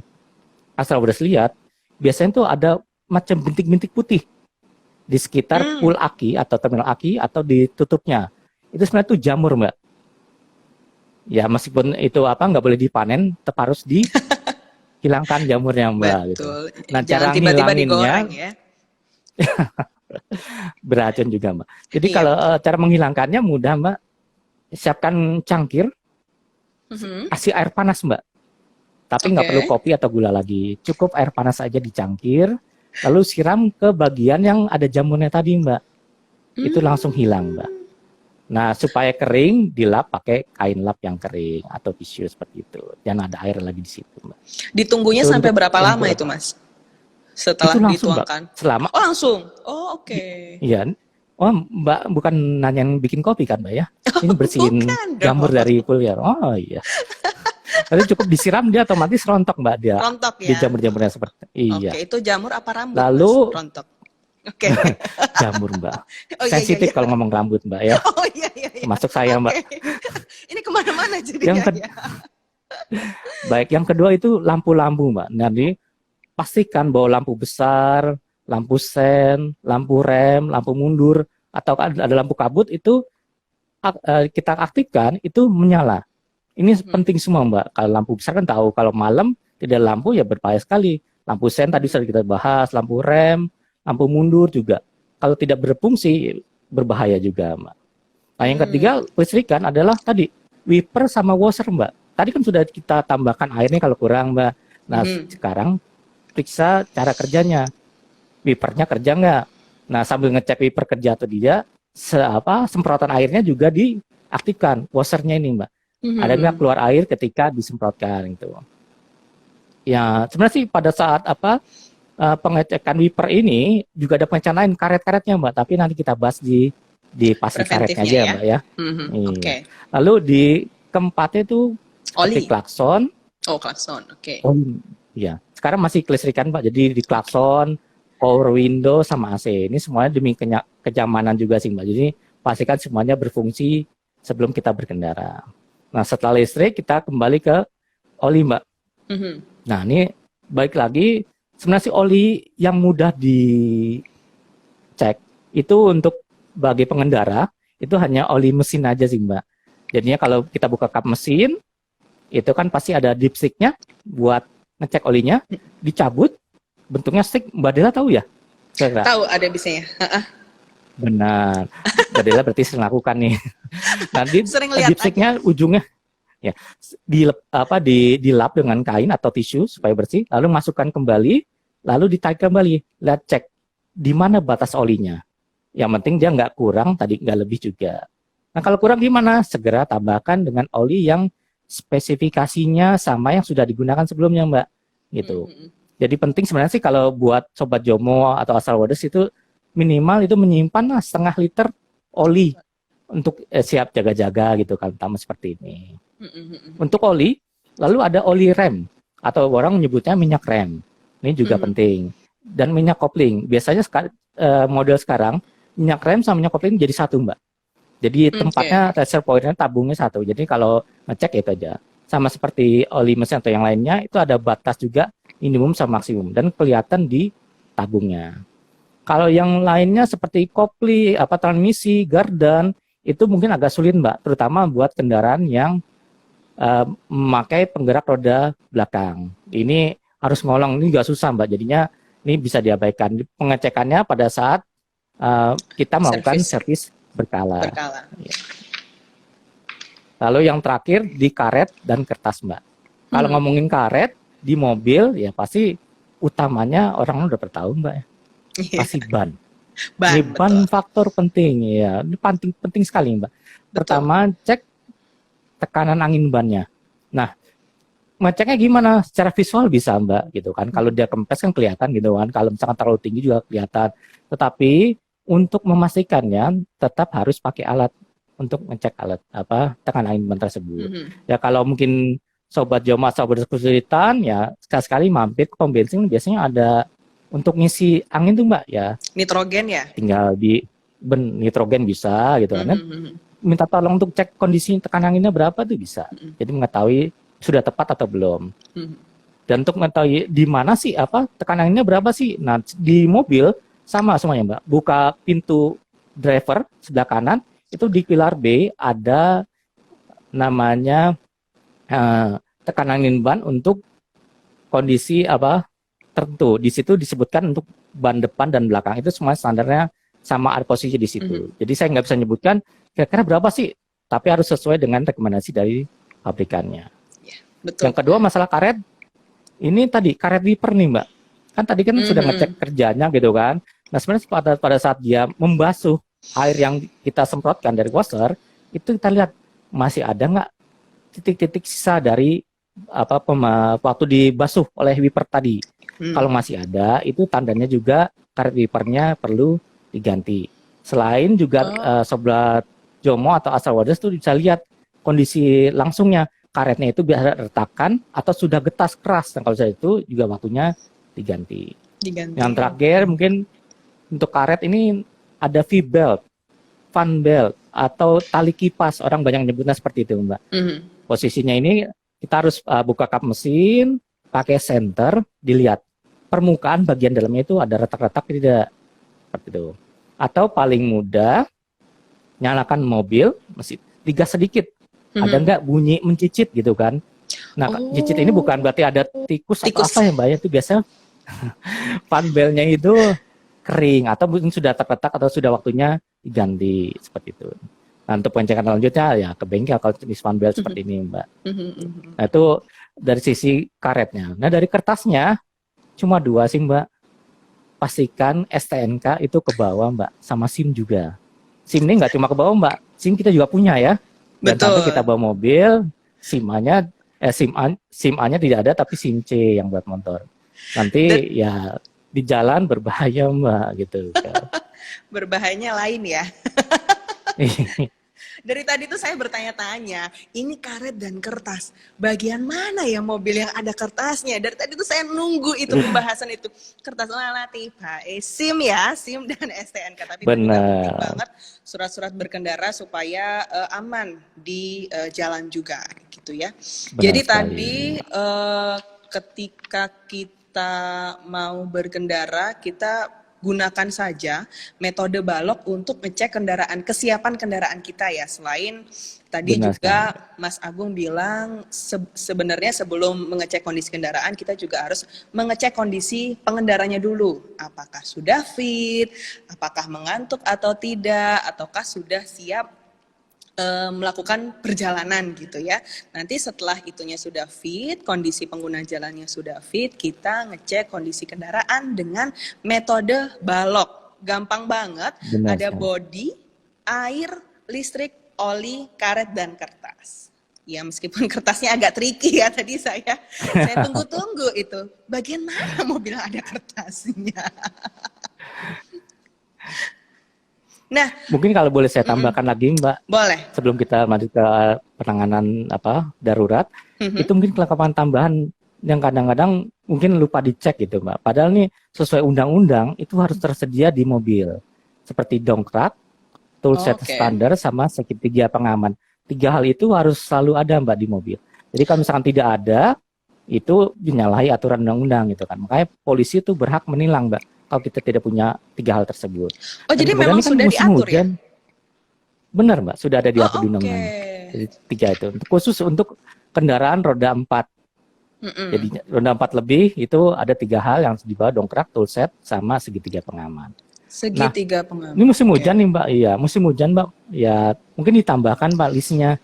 B: Astra Brothers lihat, biasanya tuh ada macam bintik-bintik putih di sekitar
A: Hmm.
B: pool aki atau terminal aki atau di tutupnya. Itu sebenarnya tuh jamur, Mbak. Ya meskipun itu apa nggak boleh dipanen, tetap harus dihilangkan jamurnya, Mbak gitu.
A: Betul.
B: Nah
A: Jangan
B: cara
A: tiba-tiba
B: ngilanginnya
A: digoreng ya.
B: beracun juga, Mbak. Jadi
A: Iya
B: kalau
A: betul.
B: cara menghilangkannya mudah, Mbak. Siapkan cangkir,
A: Mhm.
B: kasih air panas, Mbak. Tapi nggak perlu
A: Oke.
B: kopi atau gula lagi. Cukup air panas aja di cangkir, lalu siram ke bagian yang ada jamurnya tadi, Mbak. Itu langsung hilang, Mbak.
A: Hmm.
B: Nah, supaya kering, dilap pakai kain lap yang kering atau tisu seperti itu. Jangan ada air lagi di situ, Mbak.
A: Ditunggunya
B: Itu
A: sampai
B: untuk
A: berapa lama
B: untuk
A: itu, Mas? Setelah
B: itu langsung, Mbak.
A: dituangkan?
B: Selama
A: Oh, langsung. Oh, oke.
B: iya. Oh, Mbak bukan nanyain bikin kopi kan, Mbak ya? Ini bersihin
A: Bukan
B: jamur dari
A: dong.
B: kuliah. Oh iya. Nanti cukup disiram dia otomatis rontok, Mbak, dia
A: Rontok
B: di
A: ya.
B: jamur-jamurnya seperti. Iya.
A: Oke, itu jamur apa rambut, Mas?
B: Lalu
A: Rontok. Oke.
B: jamur, Mbak.
A: Oh iya iya
B: Sensitif
A: iya.
B: kalau ngomong rambut, Mbak ya.
A: Oh iya iya iya.
B: Termasuk saya, Mbak.
A: Oke. Ini kemana-mana
B: Yang
A: jadinya
B: ke,
A: ya.
B: baik, yang kedua itu lampu-lampu, Mbak. Jadi pastikan bahwa lampu besar, lampu sen, lampu rem, lampu mundur, atau ada lampu kabut itu kita aktifkan itu menyala. Ini
A: Mhm.
B: penting semua, Mbak. Kalau lampu besar kan tahu, kalau malam tidak ada lampu ya berbahaya sekali. Lampu sen tadi sudah kita bahas, lampu rem, lampu mundur juga. Kalau tidak berfungsi berbahaya juga, Mbak. Nah, yang ketiga
A: Hmm.
B: listrikan adalah tadi wiper sama washer, Mbak. Tadi kan sudah kita tambahkan airnya kalau kurang, Mbak. Nah,
A: Mhm.
B: sekarang periksa cara kerjanya. Wipernya kerja nggak? Nah, sambil ngecek wiper kerja atau tidak, semprotan airnya juga diaktifkan. Washernya ini, Mbak. Ada nggak
A: Mhm.
B: keluar air ketika disemprotkan gitu. Ya, sebenarnya sih pada saat pengecekan wiper ini juga ada pengecekan lain karet-karetnya, Mbak. Tapi nanti kita bahas di pasti karetnya
A: Preventifnya
B: aja,
A: ya.
B: Mbak ya.
A: Mhm.
B: Iya.
A: Oke.
B: Lalu di keempatnya itu seperti
A: Oli.
B: klakson.
A: Oh, klakson. Oke.
B: Oh iya. Sekarang masih kelistrikan, Pak. Jadi di klakson, power window sama AC. Ini semuanya demi kenyamanan juga sih, Mbak. Jadi pastikan semuanya berfungsi sebelum kita berkendara. Nah, setelah listrik kita kembali ke oli, Mbak.
A: Mhm.
B: Nah, ini baik lagi sebenarnya sih oli yang mudah dicek itu untuk bagi pengendara itu hanya oli mesin aja sih, Mbak. Jadinya kalau kita buka kap mesin itu kan pasti ada dipsticknya buat ngecek olinya, dicabut bentuknya stick. Mbak Dela tahu ya? Kira-kira?
A: Tahu ada bisanya. Heeh.
B: Benar. Mbak Dela berarti sering lakukan nih. Nanti
A: Sering lihat aja.
B: dipsticknya ujungnya ya dilap dengan kain atau tisu supaya bersih, lalu masukkan kembali, lalu ditarik kembali, lihat cek di mana batas olinya. Yang penting dia nggak kurang, tadi nggak lebih juga. Nah kalau kurang gimana? Segera tambahkan dengan oli yang spesifikasinya sama yang sudah digunakan sebelumnya, Mbak. Gitu.
A: Mhm.
B: Jadi penting sebenarnya sih kalau buat Sobat Jomo atau Asal Wadas itu minimal itu menyimpan setengah liter oli untuk siap jaga-jaga gitu kan, utama seperti ini.
A: Mhm.
B: Untuk oli, lalu ada oli rem atau orang menyebutnya minyak rem. Ini juga
A: Mhm.
B: penting. Dan minyak kopling. Biasanya model sekarang minyak rem sama minyak kopling jadi satu, Mbak. Jadi
A: Oke.
B: tempatnya reservoirnya tabungnya satu. Jadi kalau ngecek itu aja. Sama seperti oli mesin atau yang lainnya itu ada batas juga minimum sama maksimum dan kelihatan di tabungnya. Kalau yang lainnya seperti kopling, transmisi, gardan itu mungkin agak sulit, Mbak, terutama buat kendaraan yang memakai penggerak roda belakang. Ini harus ngolong, ini juga susah, Mbak. Jadinya ini bisa diabaikan. Pengecekannya pada saat kita melakukan servis berkala.
A: Berkala.
B: Lalu yang terakhir di karet dan kertas, Mbak. Kalau ngomongin karet di mobil ya pasti utamanya orang udah bertahun, Mbak.
A: Iya.
B: Pasti ban.
A: Ban,
B: Ini ban
A: betul.
B: faktor penting ya. Ini penting sekali, Mbak.
A: Betul.
B: Pertama cek tekanan angin bannya. Nah, ngeceknya gimana? Secara visual bisa, Mbak, gitu kan. Kalau dia kempes kan kelihatan gitu kan. Kalau misalkan terlalu tinggi juga kelihatan. Tetapi untuk memastikannya tetap harus pakai alat untuk ngecek tekanan angin ban tersebut.
A: Mhm.
B: Ya kalau mungkin Sobat Jomo Sobat kesulitan ya sekali-sekali mampir ke pom bensin biasanya ada untuk ngisi angin tuh, Mbak, ya.
A: Nitrogen ya?
B: Tinggal nitrogen bisa gitu kan.
A: Mhm.
B: Minta tolong untuk cek kondisi tekanan anginnya berapa tuh bisa. Jadi mengetahui sudah tepat atau belum. Dan untuk mengetahui di mana sih tekanan anginnya berapa sih. Nah, di mobil sama semuanya Mbak. Buka pintu driver sebelah kanan, itu di pilar B ada namanya tekanan ban untuk kondisi apa tertentu. Di situ disebutkan untuk ban depan dan belakang itu semua standarnya sama, ada posisi di situ. Jadi saya nggak bisa nyebutkan kira-kira berapa sih, tapi harus sesuai dengan rekomendasi dari pabrikannya.
A: Ya, betul.
B: Yang kedua masalah karet. Ini tadi karet wiper nih Mbak. Kan tadi kan sudah ngecek kerjanya gitu kan. Nah sebenarnya pada saat dia membasuh air yang kita semprotkan dari washer, itu kita lihat masih ada nggak titik-titik sisa dari waktu dibasuh oleh wiper tadi. Kalau masih ada, itu tandanya juga karet wipernya perlu diganti. Selain juga sobat Jomo atau Asal Waders tuh bisa lihat kondisi langsungnya, karetnya itu biasa retakan atau sudah getas keras. Dan kalau saya itu juga waktunya diganti. Yang terakhir mungkin untuk karet ini ada V-belt, fan belt, atau tali kipas. Orang banyak nyebutnya seperti itu Mbak. Posisinya ini kita harus buka kap mesin, pakai senter, dilihat permukaan bagian dalamnya itu ada retak-retak tidak, seperti itu. Atau paling mudah, nyalakan mobil, mesin digas sedikit, ada nggak bunyi mencicit gitu kan? Nah, cicit ini bukan berarti ada tikus atau apa ya Mbak ya, itu biasanya fan belnya itu kering atau mungkin sudah terletak atau sudah waktunya diganti, seperti itu. Nah, untuk pengecekan selanjutnya ya ke bengkel kalau jenis fan belt seperti ini Mbak. Nah, itu dari sisi karetnya. Nah, dari kertasnya cuma 2 sih Mbak. Pastikan STNK itu ke bawah Mbak, sama SIM juga. SIM ini nggak cuma ke bawah Mbak, SIM kita juga punya ya. Dan sampai kita bawa mobil, SIM A-nya tidak ada tapi SIM C yang buat motor. Nanti ya di jalan berbahaya Mbak gitu.
A: Berbahayanya lain ya. Dari tadi tuh saya bertanya-tanya, ini karet dan kertas, bagian mana ya mobil yang ada kertasnya? Dari tadi tuh saya nunggu itu pembahasan itu. Kertas tiba, SIM ya, SIM dan STNK. Tapi itu juga penting banget surat-surat berkendara supaya aman di jalan juga gitu ya. Jadi tadi ketika kita mau berkendara, kita gunakan saja metode balok untuk ngecek kendaraan, kesiapan kendaraan kita ya. Selain tadi juga Mas Agung bilang sebenarnya sebelum mengecek kondisi kendaraan, kita juga harus mengecek kondisi pengendaranya dulu. Apakah sudah fit, apakah mengantuk atau tidak, ataukah sudah siap melakukan perjalanan gitu ya. Nanti setelah itunya sudah fit, kondisi pengguna jalannya sudah fit, kita ngecek kondisi kendaraan dengan metode balok. Gampang banget, ada bodi, air, listrik, oli, karet, dan kertas. Ya meskipun kertasnya agak tricky ya, tadi saya tunggu-tunggu itu. Bagian mana mobil ada kertasnya? Nah,
B: mungkin kalau boleh saya tambahkan lagi Mbak.
A: Boleh.
B: Sebelum kita lanjut ke penanganan darurat, itu mungkin kelengkapan tambahan yang kadang-kadang mungkin lupa dicek gitu Mbak. Padahal nih sesuai undang-undang itu harus tersedia di mobil. Seperti dongkrak, toolset standar, sama segitiga pengaman. 3 hal itu harus selalu ada Mbak di mobil. Jadi kalau misalkan tidak ada, itu menyalahi aturan undang-undang gitu kan. Makanya polisi itu berhak menilang Mbak kalau kita tidak punya 3 hal tersebut.
A: Oh, jadi memang sudah diatur ya?
B: Benar Mbak, sudah ada diatur di undang-undang. Jadi 3 itu. Khusus untuk kendaraan roda 4. Jadi roda 4 lebih itu ada 3 hal yang harus dibawa, dongkrak, toolset, sama segitiga pengaman.
A: Segitiga pengaman.
B: Ini musim hujan nih Mbak, iya musim hujan Mbak. Ya mungkin ditambahkan Mbak listnya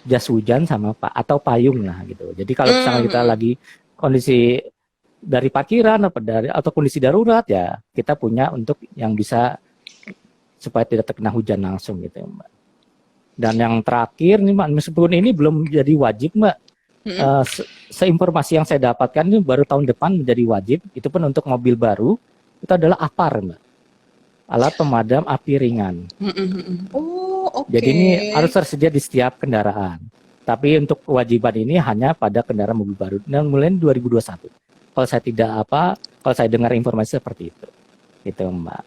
B: jas hujan sama atau payung lah gitu. Jadi kalau misalnya kita lagi kondisi dari parkiran atau kondisi darurat ya kita punya untuk yang bisa supaya tidak terkena hujan langsung gitu ya Mbak. Dan yang terakhir nih Mbak, meskipun ini belum jadi wajib Mbak, seinformasi yang saya dapatkan ini baru tahun depan menjadi wajib, itu pun untuk mobil baru, itu adalah APAR Mbak, alat pemadam api ringan. Jadi ini harus tersedia di setiap kendaraan. Tapi untuk kewajiban ini hanya pada kendaraan mobil baru dan mulai 2021. Kalau saya dengar informasi seperti itu, gitu Mbak.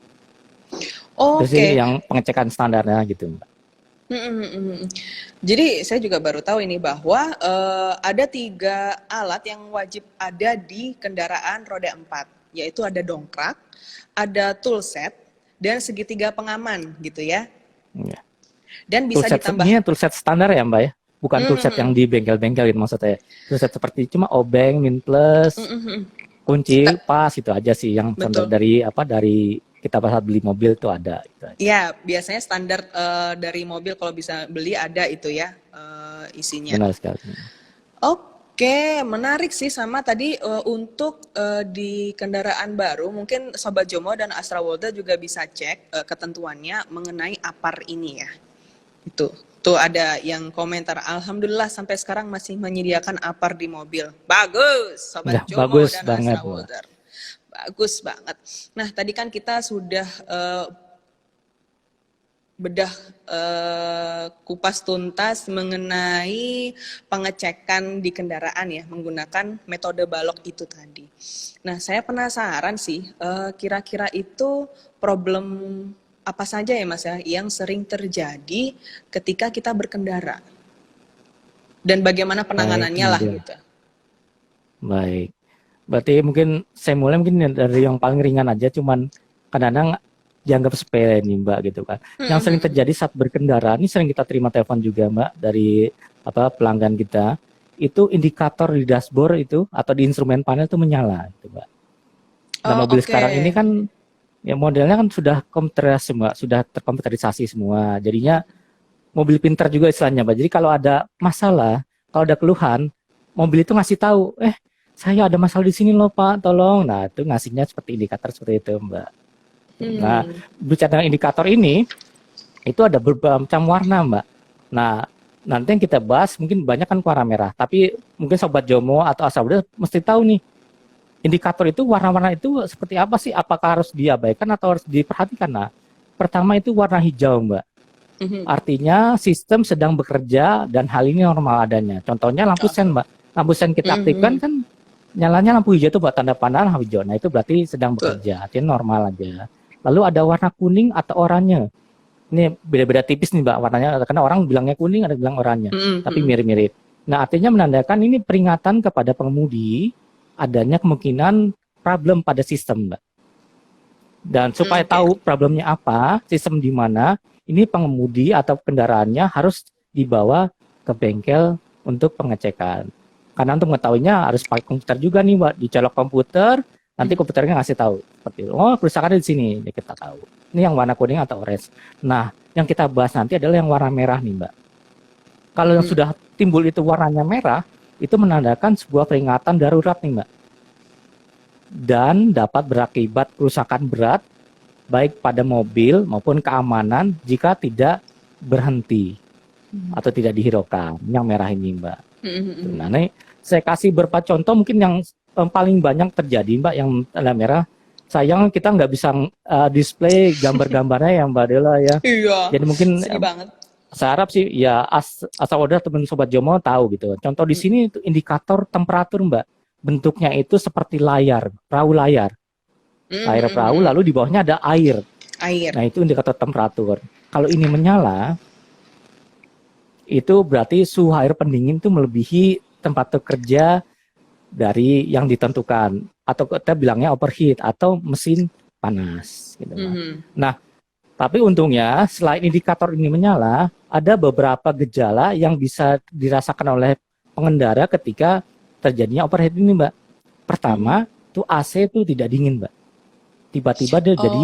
B: Terus ini yang pengecekan standarnya gitu Mbak.
A: Jadi saya juga baru tahu ini bahwa ada 3 alat yang wajib ada di kendaraan roda 4. yaitu ada dongkrak, ada toolset, dan segitiga pengaman gitu ya.
B: Ya.
A: Dan bisa
B: Toolset
A: ditambah.
B: ini toolset standar ya Mbak ya? Bukan toolset yang di bengkel-bengkel gitu maksud saya. Toolset seperti cuma obeng, min plus, kunci, pas itu aja sih yang contoh
A: Betul.
B: dari kita pas beli mobil tuh ada gitu aja.
A: Ya, biasanya standar dari mobil kalau bisa beli ada itu ya isinya.
B: Benar sekali.
A: Oke, menarik sih sama tadi untuk di kendaraan baru mungkin Sobat Jomo dan Astra World juga bisa cek ketentuannya mengenai APAR ini ya. Itu. Tuh ada yang komentar, Alhamdulillah sampai sekarang masih menyediakan APAR di mobil. Bagus, Sobat
B: Ya,
A: Jomo
B: bagus
A: dan
B: banget,
A: Astra World. Bagus banget. Nah, tadi kan kita sudah bedah kupas tuntas mengenai pengecekan di kendaraan ya menggunakan metode balok itu tadi. Nah, saya penasaran sih kira-kira itu problem apa saja ya Mas ya yang sering terjadi ketika kita berkendara dan bagaimana penanganannya lah gitu.
B: Baik. Berarti mungkin saya mulai mungkin dari yang paling ringan aja, cuman kadang-kadang dianggap sepele nih Mbak gitu kan. Yang sering terjadi saat berkendara, ini sering kita terima telepon juga Mbak dari pelanggan kita, itu indikator di dashboard itu atau di instrumen panel itu menyala gitu Mbak. Nah mobil sekarang ini kan ya modelnya kan sudah komputerisasi Mbak, sudah terkomputerisasi semua. Jadinya mobil pintar juga istilahnya Mbak. Jadi kalau ada masalah, kalau ada keluhan, mobil itu ngasih tahu, saya ada masalah di sini loh Pak, tolong. Nah itu ngasihnya seperti indikator seperti itu Mbak. Nah, bicara tentang indikator ini, itu ada beberapa macam warna, Mbak. Nah, nanti yang kita bahas mungkin banyak kan warna merah, tapi mungkin Sobat Jomo atau Asabda mesti tahu nih, indikator itu warna-warna itu seperti apa sih? Apakah harus diabaikan atau harus diperhatikan? Nah, pertama itu warna hijau, Mbak. Artinya sistem sedang bekerja dan hal ini normal adanya. Contohnya lampu sen, Mbak. Lampu sen kita aktifkan kan nyalanya lampu hijau itu buat tanda panah lampu hijau. Nah, itu berarti sedang bekerja, artinya normal aja. Lalu ada warna kuning atau oranye. Ini beda-beda tipis nih Mbak warnanya, karena orang bilangnya kuning, ada bilang oranye, tapi mirip-mirip. Nah artinya menandakan ini peringatan kepada pengemudi adanya kemungkinan problem pada sistem Mbak. Dan supaya tahu problemnya apa, sistem di mana, ini pengemudi atau kendaraannya harus dibawa ke bengkel untuk pengecekan. Karena untuk mengetahuinya harus pakai komputer juga nih Mbak, dicolok komputer, nanti komputernya ngasih tahu seperti itu. Oh, kerusakannya di sini, ya kita tahu. Ini yang warna kuning atau orange. Nah, yang kita bahas nanti adalah yang warna merah nih, Mbak. Kalau yang sudah timbul itu warnanya merah, itu menandakan sebuah peringatan darurat nih, Mbak. Dan dapat berakibat kerusakan berat baik pada mobil maupun keamanan jika tidak berhenti atau tidak dihiraukan. Yang merah ini, Mbak. Nah, ini saya kasih beberapa contoh mungkin yang paling banyak terjadi Mbak yang tanda merah. Sayang kita nggak bisa display gambar-gambarnya ya Mbak Dela ya.
A: Iya.
B: Jadi mungkin
A: banget.
B: Saya harap sih ya asal wadah teman Sobat Jomo tahu gitu. Contoh di sini itu indikator temperatur Mbak. Bentuknya itu seperti layar, perahu layar. Layar perahu lalu di bawahnya ada air. Nah itu indikator temperatur. Kalau ini menyala, itu berarti suhu air pendingin itu melebihi temperatur kerja dari yang ditentukan atau kita bilangnya overheat atau mesin panas gitu. Nah, tapi untungnya selain indikator ini menyala, ada beberapa gejala yang bisa dirasakan oleh pengendara ketika terjadinya overheat ini, Mbak. Pertama, tuh AC itu tidak dingin, Mbak. Tiba-tiba dia jadi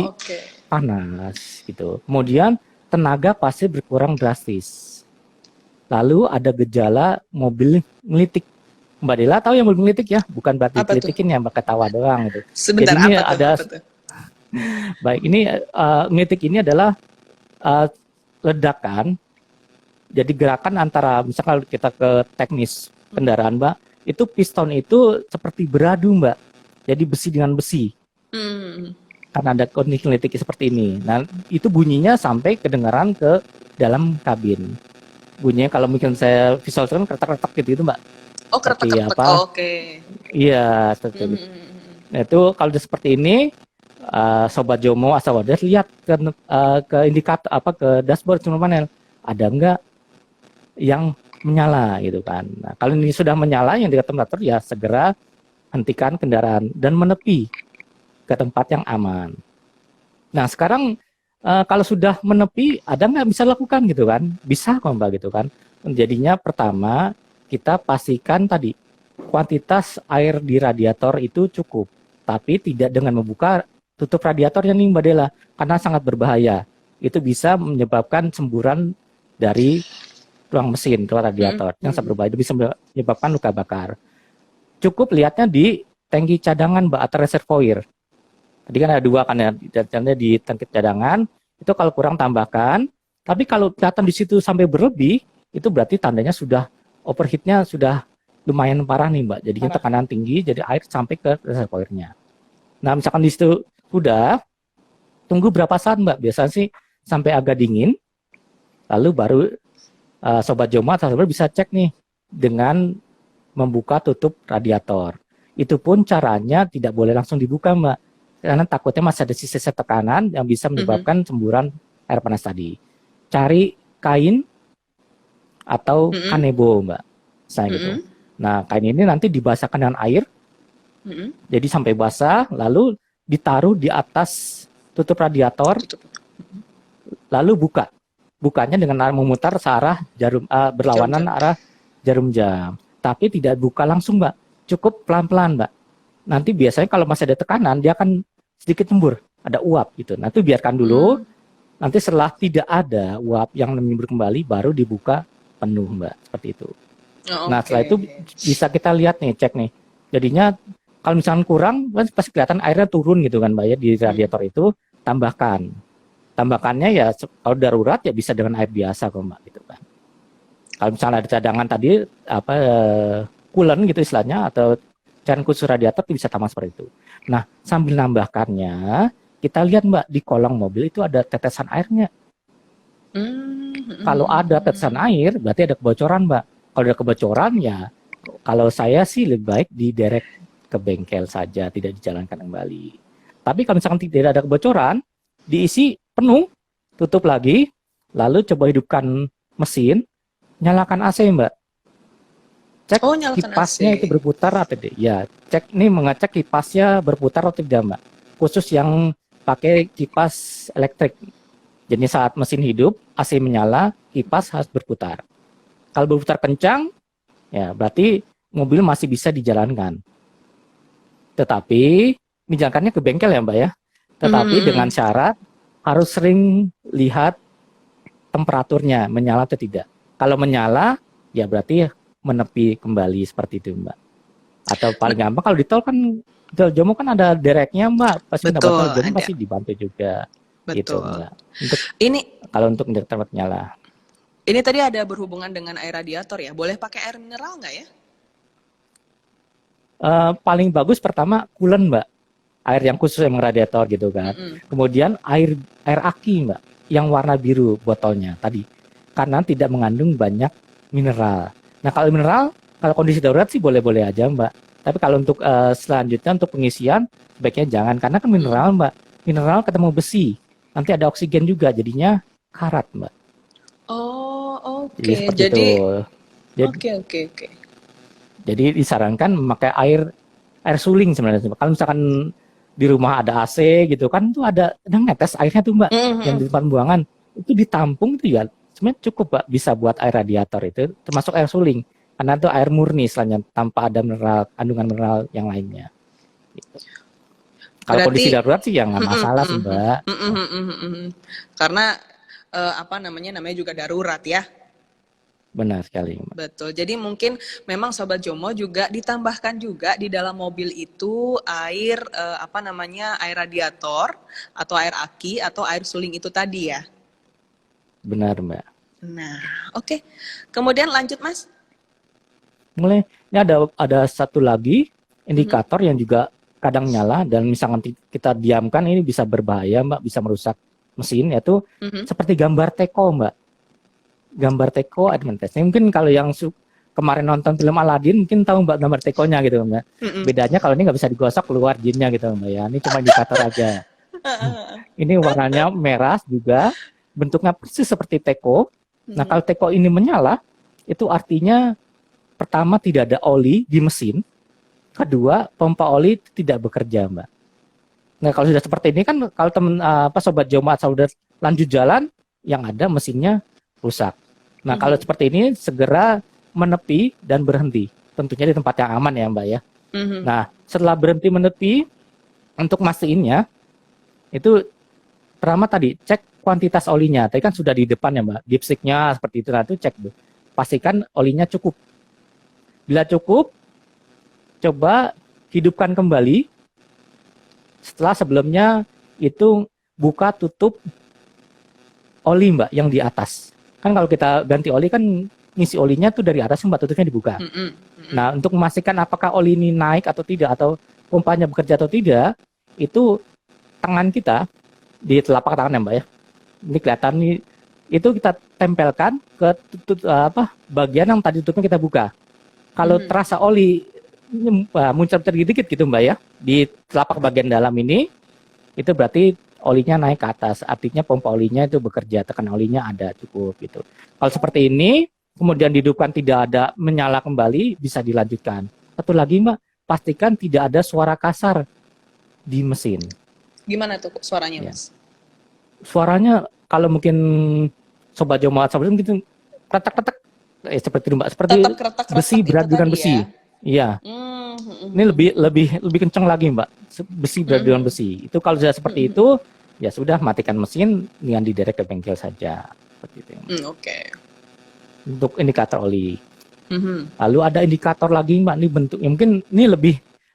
B: panas gitu. Kemudian tenaga pasti berkurang drastis. Lalu ada gejala mobil ngelitik. Mbak Dela tahu yang mobil ngelitik ya? Bukan berarti ngelitikin ya, Mbak ketawa doang gitu.
A: Sebentar,
B: jadi ini
A: apa
B: ada
A: tuh?
B: Baik, ini ngelitik ini adalah ledakan. Jadi gerakan antara misalkan kita ke teknis kendaraan, Mbak, itu piston itu seperti beradu, Mbak. Jadi besi dengan besi. Karena ada kondisi ngelitik seperti ini. Nah, itu bunyinya sampai kedengaran ke dalam kabin. Bunyinya kalau mungkin saya visualkan kertak-kertak gitu, Mbak.
A: Oh, kertak-kertak.
B: Iya, seperti itu. Nah, itu kalau seperti ini, Sobat Jomo asal wadah lihat ke indikator ke dashboard instrumen panel ada enggak yang menyala gitu kan. Nah, kalau ini sudah menyala yang indikator temperatur ya segera hentikan kendaraan dan menepi. ke tempat yang aman. Nah sekarang kalau sudah menepi, ada nggak bisa lakukan gitu kan? Bisa kok Mbak gitu kan. Jadinya pertama kita pastikan tadi kuantitas air di radiator itu cukup, tapi tidak dengan membuka tutup radiatornya nih Mbak Dela, karena sangat berbahaya. Itu bisa menyebabkan semburan dari ruang mesin, ruang radiator yang sangat berbahaya, itu bisa menyebabkan luka bakar. Cukup lihatnya di tangki cadangan Mbak atau reservoir. Tadi kan ada dua kan ya, di tangki cadangan, itu kalau kurang tambahkan, tapi kalau kelihatan di situ sampai berlebih, itu berarti tandanya sudah overheatnya sudah lumayan parah nih Mbak, jadinya tekanan tinggi, jadi air sampai ke reservoirnya. Nah misalkan di situ udah, tunggu berapa saat Mbak, biasanya sih sampai agak dingin, lalu baru Sobat Jomo atau Sobat bisa cek nih dengan membuka tutup radiator. Itu pun caranya tidak boleh langsung dibuka Mbak, karena takutnya masih ada sisa tekanan yang bisa menyebabkan semburan air panas tadi. Cari kain atau kanebo Mbak, misalnya gitu. Nah kain ini nanti dibasahkan dengan air, jadi sampai basah, lalu ditaruh di atas tutup radiator, lalu buka. Bukanya dengan memutar searah jarum, berlawanan arah jarum jam. Tapi tidak buka langsung Mbak, cukup pelan-pelan Mbak. Nanti biasanya kalau masih ada tekanan, dia akan sedikit nyembur, ada uap gitu. Nanti biarkan dulu, nanti setelah tidak ada uap yang menyembur kembali, baru dibuka penuh Mbak, seperti itu. Nah setelah itu bisa kita lihat nih, cek nih. Jadinya kalau misalnya kurang, kan pasti kelihatan airnya turun gitu kan Mbak ya, di radiator itu, tambahkan. Tambahkannya ya kalau darurat ya bisa dengan air biasa kok Mbak gitu kan. Kalau misalnya ada cadangan tadi apa coolant gitu istilahnya atau cairan khusus radiator bisa tambah seperti itu. Nah, sambil nambahkannya, kita lihat Mbak di kolong mobil itu ada tetesan airnya. Kalau ada tetesan air, berarti ada kebocoran Mbak. Kalau ada kebocoran ya, kalau saya sih lebih baik diderek ke bengkel saja, tidak dijalankan kembali. Tapi kalau misalkan tidak ada kebocoran, diisi penuh, tutup lagi, lalu coba hidupkan mesin, nyalakan AC Mbak. Cek kipasnya itu berputar atau tidak. Ya, cek ini mengecek kipasnya berputar atau tidak Mbak. Khusus yang pakai kipas elektrik. Jadi saat mesin hidup, AC menyala, kipas harus berputar. Kalau berputar kencang, ya berarti mobil masih bisa dijalankan. Tetapi, dijalankannya ke bengkel ya Mbak ya. Tetapi dengan syarat harus sering lihat temperaturnya, menyala atau tidak. Kalau menyala, ya berarti menepi kembali seperti itu Mbak. Atau paling gampang kalau di tol kan, tol Jomo kan ada dereknya Mbak. Pasti dapat tol Jomo pasti dibantu juga.
A: Betul.
B: Gitu, Mbak. Untuk,
A: ini
B: kalau untuk tempat nyala.
A: Ini tadi ada berhubungan dengan air radiator ya. Boleh pakai air mineral nggak ya?
B: Paling bagus pertama coolant Mbak. Air yang khusus emang radiator gitu kan. Kemudian air aki Mbak, yang warna biru botolnya tadi. Karena tidak mengandung banyak mineral. Nah kalau mineral, kalau kondisi darurat sih boleh-boleh aja Mbak. Tapi kalau untuk selanjutnya untuk pengisian, sebaiknya jangan. Karena kan mineral Mbak, mineral ketemu besi. Nanti ada oksigen juga, jadinya karat Mbak.
A: Oh oke.
B: Jadi
A: Oke.
B: Jadi disarankan memakai air suling sebenarnya. Kalau misalkan di rumah ada AC gitu kan, itu ada netes airnya tuh Mbak, yang di depan buangan itu ditampung itu ya sebenarnya cukup Mbak, bisa buat air radiator itu, termasuk air suling, karena itu air murni istilahnya tanpa ada mineral, kandungan mineral yang lainnya. Gitu. Kalau kondisi darurat sih ya nggak masalah sih Mbak.
A: Karena namanya juga darurat ya.
B: Benar sekali Mbak.
A: Betul. Jadi mungkin memang Sobat Jomo juga ditambahkan juga di dalam mobil itu air air radiator atau air aki atau air suling itu tadi ya.
B: Benar Mbak.
A: Nah, oke. Kemudian lanjut Mas.
B: Mulai ini ada satu lagi indikator yang juga kadang nyala dan misalkan kita diamkan ini bisa berbahaya Mbak, bisa merusak mesin, yaitu seperti gambar teko Mbak. Gambar teko advantage. Mungkin kalau yang kemarin nonton film Aladdin mungkin tahu Mbak gambar tekonya gitu Mbak. Bedanya kalau ini nggak bisa digosok keluar jinnya gitu Mbak ya. Ini cuma indikator aja. Ini warnanya merah juga, bentuknya persis seperti teko. Nah kalau teko ini menyala, itu artinya pertama tidak ada oli di mesin, kedua pompa oli tidak bekerja Mbak. Nah, kalau sudah seperti ini kan kalau teman sobat Jomo atau udah lanjut jalan, yang ada mesinnya rusak. Nah, kalau
A: Mhm.
B: seperti ini segera menepi dan berhenti. Tentunya di tempat yang aman ya, Mbak ya.
A: Mhm.
B: Nah, setelah berhenti menepi, untuk mastiinnya itu pertama tadi cek kuantitas olinya. Tadi kan sudah di depan ya, Mbak. Dipsticknya seperti itu. Nah, itu cek tuh. Pastikan olinya cukup. Bila cukup, coba hidupkan kembali. Setelah sebelumnya itu buka tutup oli, Mbak, yang di atas. Kan kalau kita ganti oli kan ngisi olinya tuh dari atas, Mbak, tutupnya dibuka.
A: Mhm. Mhm.
B: Nah, untuk memastikan apakah oli ini naik atau tidak, atau pompanya bekerja atau tidak, itu tangan kita di telapak tangan ya, Mbak ya. Ini kelihatan nih, itu kita tempelkan ke bagian yang tadi tutupnya kita buka. Kalau
A: Mhm.
B: terasa oli muncul dikit gitu, Mbak ya, di telapak bagian dalam ini, itu berarti olinya naik ke atas. Artinya pompa olinya itu bekerja, tekanan olinya ada cukup gitu. Kalau seperti ini, kemudian dihidupkan tidak ada menyala kembali, bisa dilanjutkan. Satu lagi, Mbak, pastikan tidak ada suara kasar di mesin.
A: Gimana tuh suaranya,
B: Ya.
A: Mas?
B: Suaranya kalau mungkin sobat Jomo sebelum gitu kretek-kretek seperti itu, Mbak, seperti
A: Tetap kretek-kretek
B: besi
A: itu
B: berat dengan
A: tadi ya?
B: besi. Iya, ini
A: Mhm.
B: lebih kencang lagi, Mbak. Besi berat dengan
A: Mhm.
B: besi. Itu kalau sudah seperti
A: Mhm.
B: itu, ya sudah matikan mesin dengan diderek ke bengkel saja. Seperti itu.
A: Oke.
B: Untuk indikator oli.
A: Mhm.
B: Lalu ada indikator lagi, Mbak. Ini bentuknya mungkin ini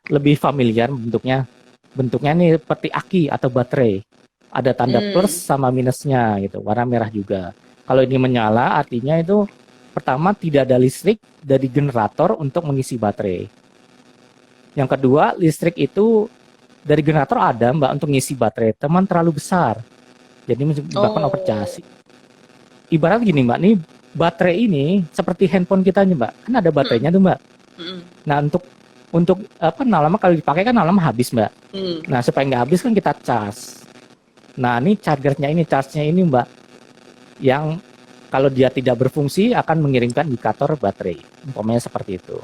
B: lebih familiar bentuknya. Bentuknya ini seperti aki atau baterai. Ada tanda plus sama minusnya gitu, warna merah juga. Kalau ini menyala artinya itu pertama tidak ada listrik dari generator untuk mengisi baterai. Yang kedua, listrik itu dari generator ada, Mbak, untuk ngisi baterai, teman terlalu besar. Jadi menyebabkan
A: Oh.
B: overcharge. Ibarat gini, Mbak, nih baterai ini seperti handphone kita nih, Mbak. Kan ada baterainya tuh, Mbak.
A: Mhm.
B: Nah, untuk lama kalau dipakai kan lama habis, Mbak. Nah, supaya nggak habis kan kita charge. Nah, ini chargernya ini, charge-nya ini, Mbak, yang kalau dia tidak berfungsi akan mengirimkan indikator baterai. Umpamanya seperti itu.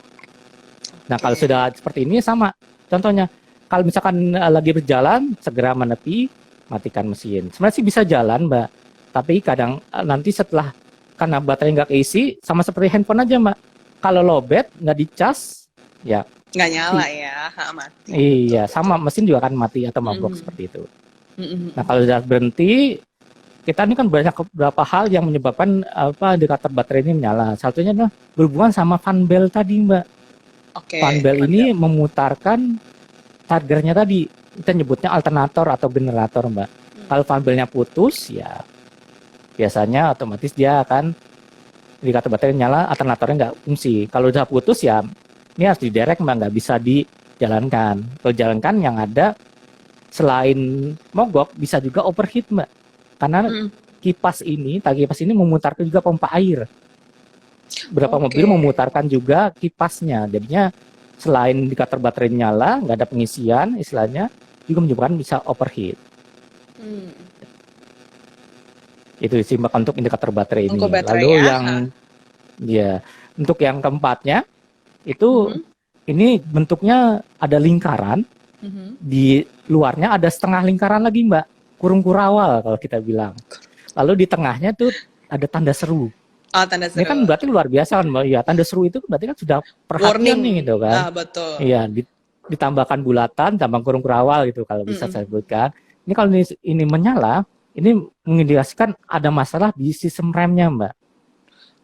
B: Nah, kalau
A: Oke.
B: sudah seperti ini sama. Contohnya, kalau misalkan lagi berjalan, segera menepi, matikan mesin. Sebenarnya sih bisa jalan, Mbak. Tapi kadang nanti setelah, karena baterai nggak keisi, sama seperti handphone aja, Mbak. Kalau lowbat, nggak dicas, ya
A: Nggak nyala
B: mati.
A: ya, mati.
B: Iya,
A: Betul,
B: sama
A: betul.
B: mesin juga akan mati atau mogok
A: Mhm.
B: seperti itu.
A: Mhm.
B: Nah, kalau sudah berhenti, kita ini kan banyak beberapa hal yang menyebabkan indikator baterai ini menyala. Satunya adalah berhubungan sama fan belt tadi, Mbak.
A: Oke,
B: Fan belt ini
A: mantap.
B: memutarkan chargernya tadi. Kita nyebutnya alternator atau generator, Mbak. Kalau fan beltnya putus, ya biasanya otomatis dia akan indikator baterai nyala, alternatornya nggak fungsi. Kalau udah putus ya ini harus diderek, Mbak, nggak bisa dijalankan. Kalau jalankan yang ada selain mogok bisa juga overheat, Mbak. Karena
A: Mhm.
B: tangki kipas ini memutarkan juga pompa air. Beberapa mobil
A: Oke.
B: memutarkan juga kipasnya. Jadinya selain indikator baterai nyala, nggak ada pengisian, istilahnya juga menyebabkan bisa overheat.
A: Hmm.
B: Itu sih, Mbak, untuk indikator baterai ini.
A: Untuk baterai
B: Lalu
A: ya.
B: untuk yang keempatnya itu
A: Mhm.
B: ini bentuknya ada lingkaran,
A: Mhm.
B: di luarnya ada setengah lingkaran lagi, Mbak. Kurung kurawal kalau kita bilang. Lalu di tengahnya tuh ada tanda seru.
A: Oh, tanda
B: Ini kan
A: seru.
B: berarti luar biasa kan, Mbak. Ya, tanda seru itu berarti kan sudah perhatian
A: Warning.
B: nih gitu kan.
A: Betul.
B: Iya, ditambahkan bulatan, tambah kurung kurawal gitu kalau bisa saya sebutkan. Ini kalau ini menyala, ini mengindikasikan ada masalah di sistem remnya, Mbak.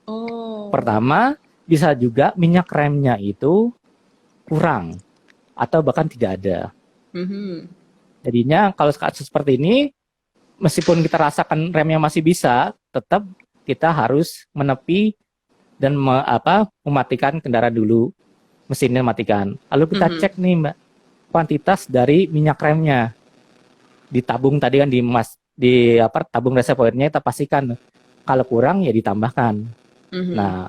A: Oh.
B: Pertama, bisa juga minyak remnya itu kurang atau bahkan tidak ada.
A: Mhm.
B: Jadinya kalau kasus seperti ini, meskipun kita rasakan remnya masih bisa, tetap kita harus menepi dan mematikan kendaraan dulu, mesinnya matikan. Lalu kita cek nih, Mbak, kuantitas dari minyak remnya. Ditabung tadi kan di tabung reservoirnya kita pastikan. Kalau kurang ya ditambahkan.
A: Mhm.
B: Nah,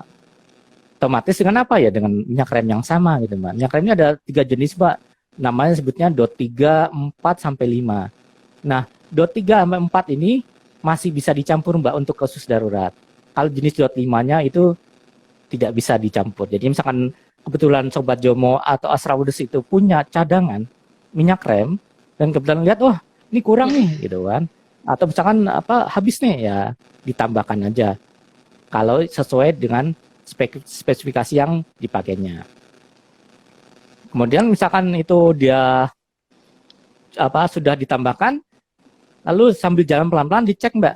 B: otomatis dengan apa ya? Dengan minyak rem yang sama gitu, Mbak. Minyak remnya ada 3 jenis, Mbak. Namanya sebutnya DOT 3, 4 sampai 5. Nah, DOT 3 sampai 4 ini masih bisa dicampur, Mbak, untuk kasus darurat. Kalau jenis DOT 5-nya itu tidak bisa dicampur. Jadi misalkan kebetulan Sobat Jomo atau Asrawudes itu punya cadangan minyak rem, dan kebetulan lihat, wah ini kurang nih gitu kan, atau misalkan apa habis nih, ya ditambahkan aja kalau sesuai dengan spesifikasi yang dipakainya. Kemudian misalkan itu dia apa sudah ditambahkan, lalu sambil jalan pelan-pelan dicek Mbak,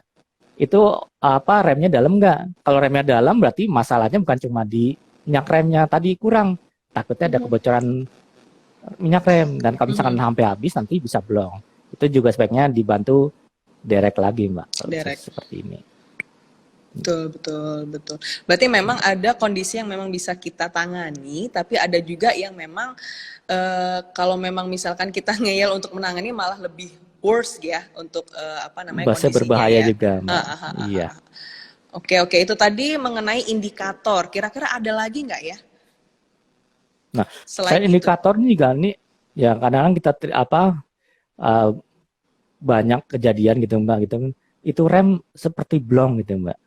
B: itu apa remnya dalam nggak? Kalau remnya dalam berarti masalahnya bukan cuma di minyak remnya tadi kurang, takutnya ada kebocoran minyak rem, dan kalau misalkan sampai habis nanti bisa blong. Itu juga sebaiknya dibantu derek lagi Mbak, kalau
A: Derek.
B: seperti ini.
A: Betul, betul, betul. Berarti memang ada kondisi yang memang bisa kita tangani, tapi ada juga yang memang kalau memang misalkan kita ngeyel untuk menangani malah lebih worse ya untuk apa namanya
B: Bahasa
A: kondisinya
B: berbahaya
A: ya.
B: juga Mbak. Iya.
A: Oke, oke, itu tadi mengenai indikator. Kira-kira ada lagi nggak ya?
B: Nah,
A: Selain
B: saya
A: itu.
B: indikator ini juga nih, ya kadang-kadang kita uh, banyak kejadian gitu Mbak, gitu kan. Itu rem seperti blong gitu Mbak.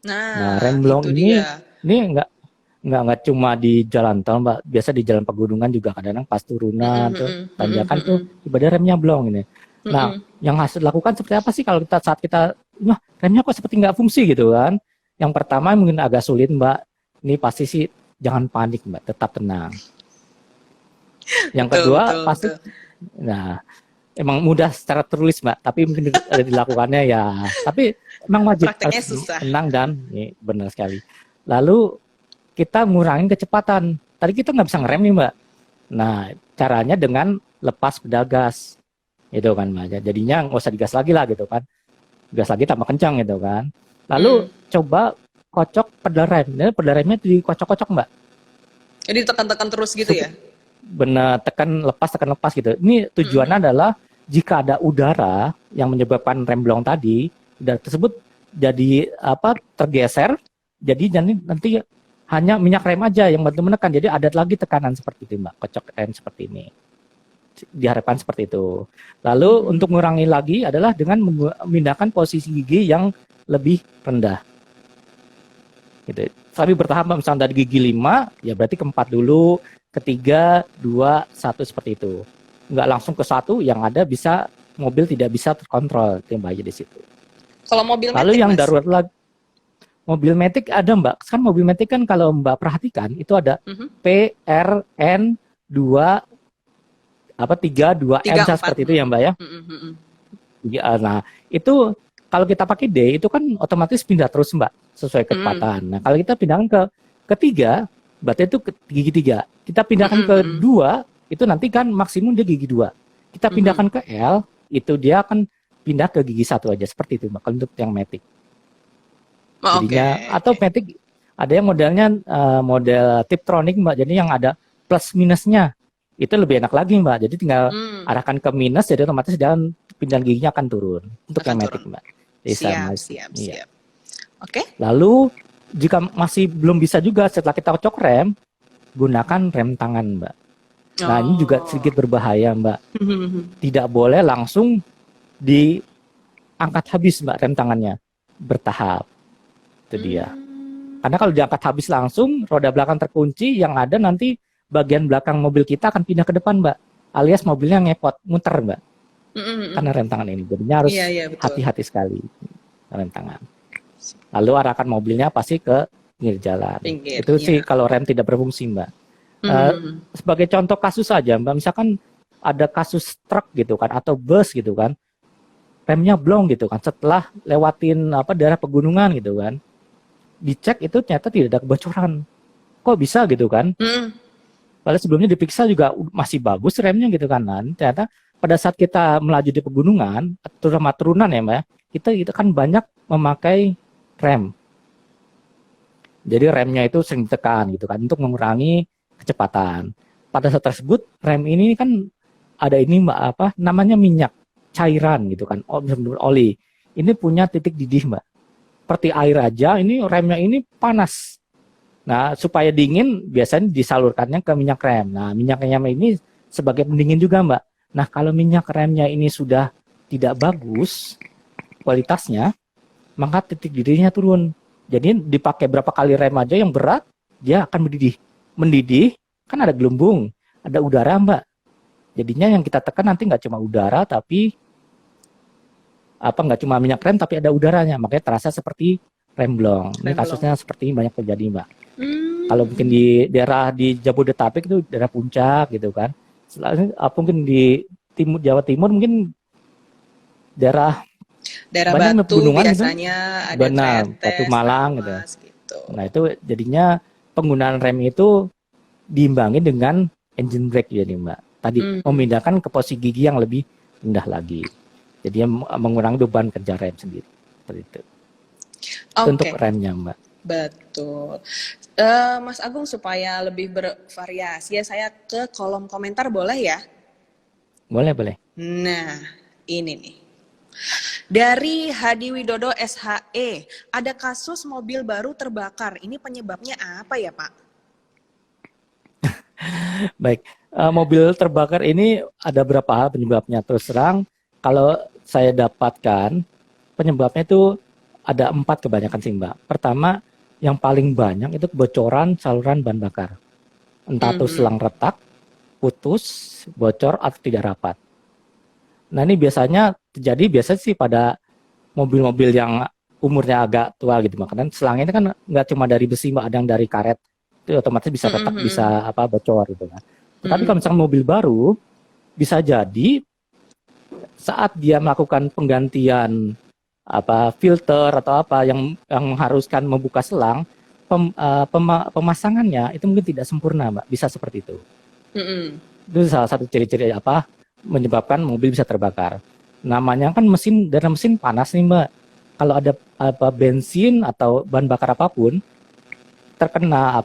B: Nah, rem blong
A: itu
B: ini
A: dia.
B: nggak cuma di jalan tol Mbak, biasa di jalan pegunungan juga kadang-kadang pas turunan tuh tanjakan tuh tiba-tiba remnya blong ini. Nah, yang harus dilakukan seperti apa sih kalau saat kita, wah remnya kok seperti nggak fungsi gitu kan? Yang pertama mungkin agak sulit Mbak, ini pasti sih jangan panik Mbak, tetap tenang. Yang kedua pasti, nah emang mudah secara tertulis Mbak, tapi mungkin dilakukannya ya, tapi emang wajib harus tenang dan ini benar sekali. Lalu kita ngurangin kecepatan. Tadi kita nggak bisa ngerem nih Mbak. Nah caranya dengan lepas pedal gas, itu kan Mbak. Jadinya nggak usah digas lagi lah gitu kan. Gas lagi tambah kencang gitu kan. Lalu coba kocok pedal rem. Nah, pedal remnya dikocok-kocok Mbak.
A: Jadi tekan-tekan terus gitu ya?
B: Benar, tekan lepas gitu. Ini tujuannya adalah jika ada udara yang menyebabkan rem blong tadi, udara tersebut jadi apa tergeser, jadi nanti hanya minyak rem aja yang bantu menekan. Jadi ada lagi tekanan seperti itu Mbak, kocok rem seperti ini. Diharapkan seperti itu. Lalu untuk mengurangi lagi adalah dengan memindahkan posisi gigi yang lebih rendah. Gitu. Tapi bertahap, misalnya dari gigi 5, ya berarti ke 4 dulu, ketiga, 2, 1 seperti itu. Nggak langsung ke 1, yang ada bisa mobil tidak bisa terkontrol, itu yang bahaya di situ.
A: Kalau mobil
B: lalu
A: matic,
B: yang
A: Mas?
B: darurat lagi, mobil matic ada Mbak. Kan mobil matic kan kalau Mbak perhatikan itu ada PRN 2 apa 3 2 N seperti itu ya Mbak ya. Nah, itu kalau kita pakai D itu kan otomatis pindah terus Mbak sesuai kecepatan. Nah, kalau kita pindahkan ke ketiga, berarti itu gigi 3. Kita pindahkan ke 2, itu nanti kan maksimum dia gigi 2. Kita pindahkan ke L, itu dia akan pindah ke gigi 1 aja seperti itu Mbak, kalau untuk yang matic. Jadinya, atau matic ada yang modelnya model Tiptronic Mbak, jadi yang ada plus minusnya. Itu lebih enak lagi Mbak, jadi tinggal arahkan ke minus, jadi otomatis dia pindahan giginya akan turun untuk yang matic Mbak.
A: Siap. Oke.
B: Lalu jika masih belum bisa juga setelah kita cocok rem, gunakan rem tangan Mbak. Nah ini juga sedikit berbahaya Mbak. Tidak boleh langsung diangkat habis Mbak rem tangannya, bertahap. Itu dia. Karena kalau diangkat habis langsung, roda belakang terkunci, yang ada nanti bagian belakang mobil kita akan pindah ke depan Mbak, alias mobilnya ngepot, muter Mbak. Karena rem tangan ini, jadinya harus hati-hati sekali rem tangan. Lalu arahkan mobilnya pasti ke pinggir jalan. Itu sih kalau rem tidak berfungsi Mbak. Sebagai contoh kasus saja Mbak, misalkan ada kasus truk gitu kan, atau bus gitu kan, remnya blong gitu kan, setelah lewatin daerah pegunungan gitu kan, dicek itu ternyata tidak ada kebocoran. Kok bisa gitu kan? Padahal sebelumnya diperiksa juga masih bagus remnya gitu kan. Nah, ternyata pada saat kita melaju di pegunungan, terutama turunan ya Mbak, kita kan banyak memakai rem. Jadi remnya itu sering ditekan gitu kan untuk mengurangi kecepatan. Pada saat tersebut rem ini kan ada ini Mbak namanya minyak cairan gitu kan, oli. Ini punya titik didih Mbak. Seperti air aja, ini remnya ini panas. Nah, supaya dingin biasanya disalurkannya ke minyak rem. Nah, minyak rem ini sebagai pendingin juga Mbak. Nah, kalau minyak remnya ini sudah tidak bagus kualitasnya, maka titik didihnya turun. Jadi dipakai berapa kali rem aja yang berat, dia akan mendidih. Mendidih, kan ada gelembung, ada udara Mbak. Jadinya yang kita tekan nanti nggak cuma udara, tapi nggak cuma minyak rem, tapi ada udaranya. Makanya terasa seperti remblong. Ini
A: Remblong.
B: kasusnya seperti ini banyak terjadi, Mbak.
A: Hmm.
B: Kalau mungkin di daerah di Jabodetabek itu daerah puncak gitu kan. Selain mungkin di Jawa Timur mungkin daerah banyak
A: Batu
B: pegunungan gitu.
A: biasanya ada
B: Benar,
A: tretes,
B: Batu Malang gitu.
A: gitu.
B: Nah itu jadinya penggunaan rem itu diimbangi dengan engine brake ya nih Mbak. Tadi memindahkan ke posisi gigi yang lebih rendah lagi. Jadi mengurangi beban kerja rem sendiri. Seperti itu.
A: Okay.
B: Untuk remnya Mbak.
A: Betul. Mas Agung, supaya lebih bervariasi ya, saya ke kolom komentar boleh ya?
B: Boleh, boleh.
A: Nah, ini nih. Dari Hadi Widodo SHE, ada kasus mobil baru terbakar. Ini penyebabnya apa ya, Pak?
B: Baik, mobil terbakar ini ada berapa hal penyebabnya. Terus terang, kalau saya dapatkan, penyebabnya itu ada 4 kebanyakan sih Mbak. Pertama, yang paling banyak itu kebocoran saluran bahan bakar. Entah itu selang retak, putus, bocor, atau tidak rapat. Nah ini biasanya terjadi sih pada mobil-mobil yang umurnya agak tua gitu Mbak. Karena selang ini kan nggak cuma dari besi Mbak, ada yang dari karet. Itu otomatis bisa retak, bisa bocor gitu kan. Tetapi kalau misalnya mobil baru, bisa jadi saat dia melakukan penggantian filter atau yang mengharuskan membuka selang, pemasangannya itu mungkin tidak sempurna Mbak, bisa seperti itu. Itu salah satu ciri-ciri menyebabkan mobil bisa terbakar. Namanya kan mesin panas nih Mbak. Kalau ada bensin atau bahan bakar apapun terkena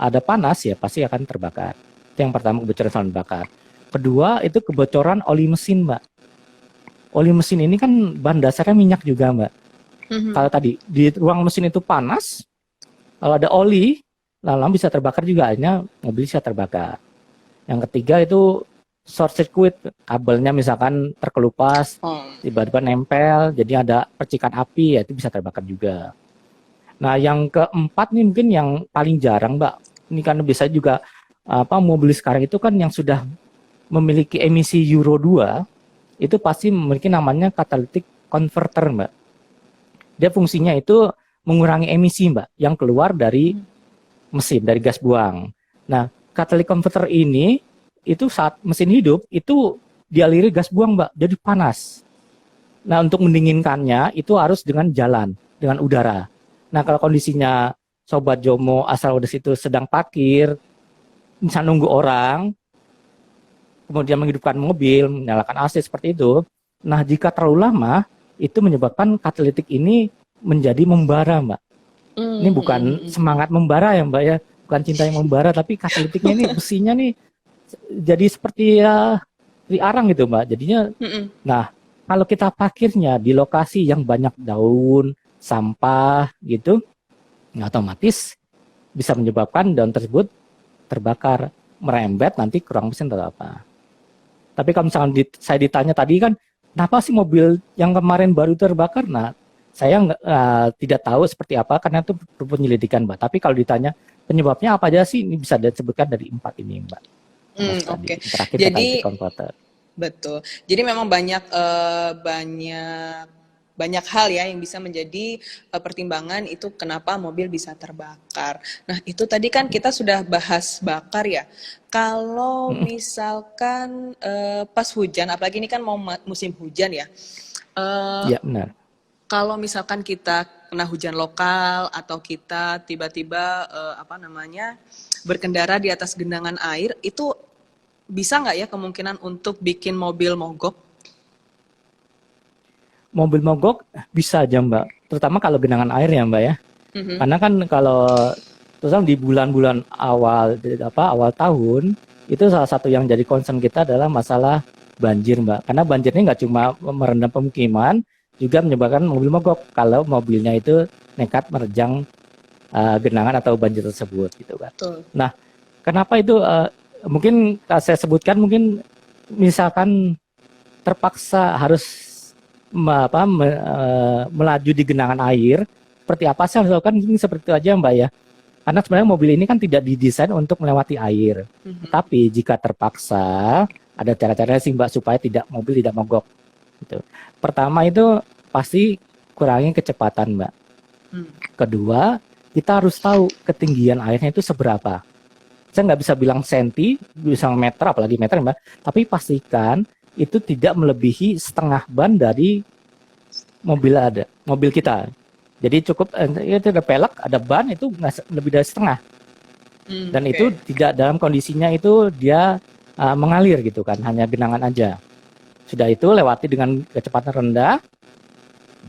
B: ada panas ya pasti akan terbakar. Itu yang pertama, kebocoran saluran bakar. Kedua itu kebocoran oli mesin Mbak. Oli mesin ini kan bahan dasarnya minyak juga Mbak. Kalau tadi di ruang mesin itu panas, kalau ada oli, lama-lama bisa terbakar juga, akhirnya mobil bisa terbakar. Yang ketiga itu short circuit, kabelnya misalkan terkelupas, tiba-tiba nempel, jadi ada percikan api, ya itu bisa terbakar juga. Nah yang keempat nih mungkin yang paling jarang Mbak, ini kan bisa juga mobil sekarang itu kan yang sudah memiliki emisi Euro 2, itu pasti memiliki namanya catalytic converter Mbak. Dia fungsinya itu mengurangi emisi Mbak, yang keluar dari mesin, dari gas buang. Nah catalytic converter ini, itu saat mesin hidup, itu dialiri gas buang Mbak, jadi panas. Nah untuk mendinginkannya, itu harus dengan jalan, dengan udara. Nah kalau kondisinya Sobat Jomo Asal Udes itu sedang parkir, misalnya nunggu orang, kemudian menghidupkan mobil, menyalakan AC seperti itu. Nah jika terlalu lama, itu menyebabkan katalitik ini menjadi membara Mbak. Ini bukan semangat membara ya Mbak ya, bukan cinta yang membara, tapi katalitiknya ini, besinya nih, jadi seperti diarang gitu Mbak. Jadinya, nah kalau kita parkirnya di lokasi yang banyak daun, sampah gitu, otomatis bisa menyebabkan daun tersebut terbakar, merembet, nanti kurang mesin atau apa. Tapi kalau misalnya saya ditanya tadi kan, kenapa sih mobil yang kemarin baru terbakar? Nah, saya tidak tahu seperti apa karena itu perlu penyelidikan Mbak. Tapi kalau ditanya penyebabnya apa aja sih, ini bisa disebutkan dari 4 ini Mbak.
A: Oke.
B: Terakhir
A: Jadi
B: converter.
A: Betul. Jadi memang banyak hal ya yang bisa menjadi pertimbangan itu kenapa mobil bisa terbakar. Nah, itu tadi kan kita sudah bahas bakar ya. Kalau misalkan pas hujan, apalagi ini kan mau musim hujan ya.
B: Ya, benar.
A: Kalau misalkan kita kena hujan lokal atau kita tiba-tiba berkendara di atas genangan air, itu bisa nggak ya kemungkinan untuk bikin mobil mogok? Mobil
B: mogok bisa aja Mbak, terutama kalau genangan air ya Mbak ya. Karena kan kalau terutama di bulan-bulan awal tahun, itu salah satu yang jadi concern kita adalah masalah banjir Mbak. Karena banjir ini nggak cuma merendam pemukiman, juga menyebabkan mobil mogok kalau mobilnya itu nekat menerjang genangan atau banjir tersebut gitu kan. Nah, kenapa itu mungkin saya sebutkan, mungkin misalkan terpaksa harus melaju di genangan air, seperti apa sih harus lakukan? Ini seperti itu aja Mbak ya. Karena sebenarnya mobil ini kan tidak didesain untuk melewati air. Tapi jika terpaksa Ada cara-caranya sih Mbak supaya mobil tidak mogok gitu. Pertama itu pasti kurangi kecepatan Mbak.
A: Hmm.
B: Kedua, kita harus tahu ketinggian airnya itu seberapa. Saya nggak bisa bilang senti, bisa meter, apalagi meter Mbak. Tapi pastikan itu tidak melebihi setengah ban dari mobil kita. Jadi cukup itu ada pelek, ada ban itu nggak lebih dari setengah. Dan itu tidak dalam kondisinya itu dia mengalir gitu kan, hanya genangan aja. Sudah itu lewati dengan kecepatan rendah,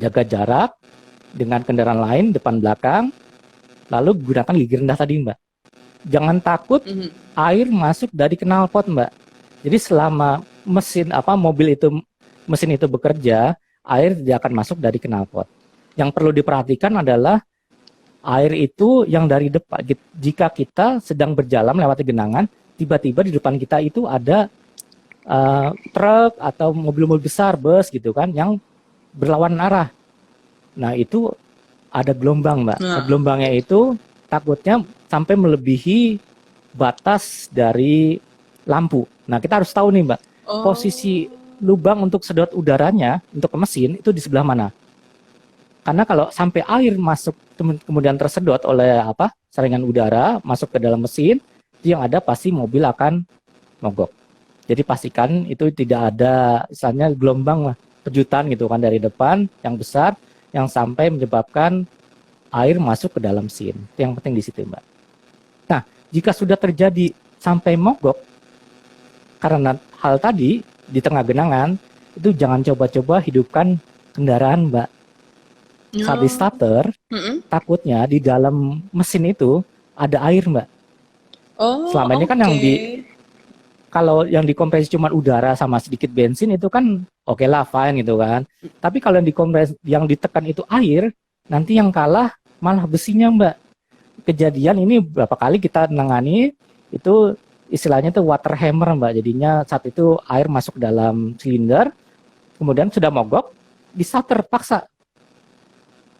B: jaga jarak dengan kendaraan lain depan belakang, lalu gunakan gigi rendah tadi Mbak. Jangan takut air masuk dari knalpot Mbak. Jadi selama mesin itu bekerja, air tidak akan masuk dari knalpot. Yang perlu diperhatikan adalah air itu yang dari depan. Jika kita sedang berjalan melewati genangan, tiba-tiba di depan kita itu ada truk atau mobil-mobil besar, bus gitu kan, yang berlawanan arah. Nah itu ada gelombang Mbak. Nah, gelombangnya itu takutnya sampai melebihi batas dari lampu. Nah kita harus tahu nih Mbak, posisi lubang untuk sedot udaranya untuk ke mesin itu di sebelah mana. Karena kalau sampai air masuk kemudian tersedot oleh saringan udara masuk ke dalam mesin, itu yang ada pasti mobil akan mogok. Jadi pastikan itu tidak ada misalnya gelombang pejutan gitu kan dari depan yang besar yang sampai menyebabkan air masuk ke dalam mesin. Itu yang penting di situ Mbak. Nah, jika sudah terjadi sampai mogok karena hal tadi di tengah genangan, itu jangan coba-coba hidupkan kendaraan Mbak. Saat di starter, takutnya di dalam mesin itu ada air Mbak. Selama ini kan kalau yang dikompresi cuma udara sama sedikit bensin itu kan oke lah, fine gitu kan. Tapi kalau yang ditekan itu air, nanti yang kalah malah besinya Mbak. Kejadian ini berapa kali kita nangani, itu istilahnya itu water hammer Mbak. Jadinya saat itu air masuk ke dalam silinder, kemudian sudah mogok, di starter paksa.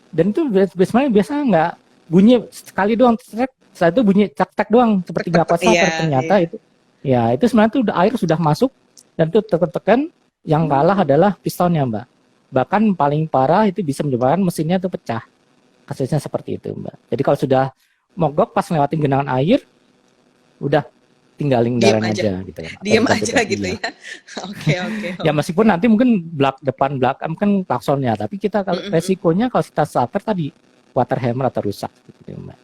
B: Dan itu sebenarnya biasa nggak bunyi sekali doang, setelah itu bunyi cek-cek doang, seperti nggak kuat starter. Ternyata itu sebenarnya itu air sudah masuk dan itu tekan-tekan, yang kalah adalah pistonnya Mbak. Bahkan paling parah itu bisa menyebabkan mesinnya itu pecah. Kasusnya seperti itu Mbak. Jadi kalau sudah mogok pas ngelewatin genangan air, udah tinggalin kendaraan aja gitu kan.
A: Diam aja gitu ya. Oke.
B: Ya meskipun nanti mungkin depan belakang kan klaksonnya, tapi kita kalau resikonya kalau kita starter tadi water hammer atau rusak gitu Mbak.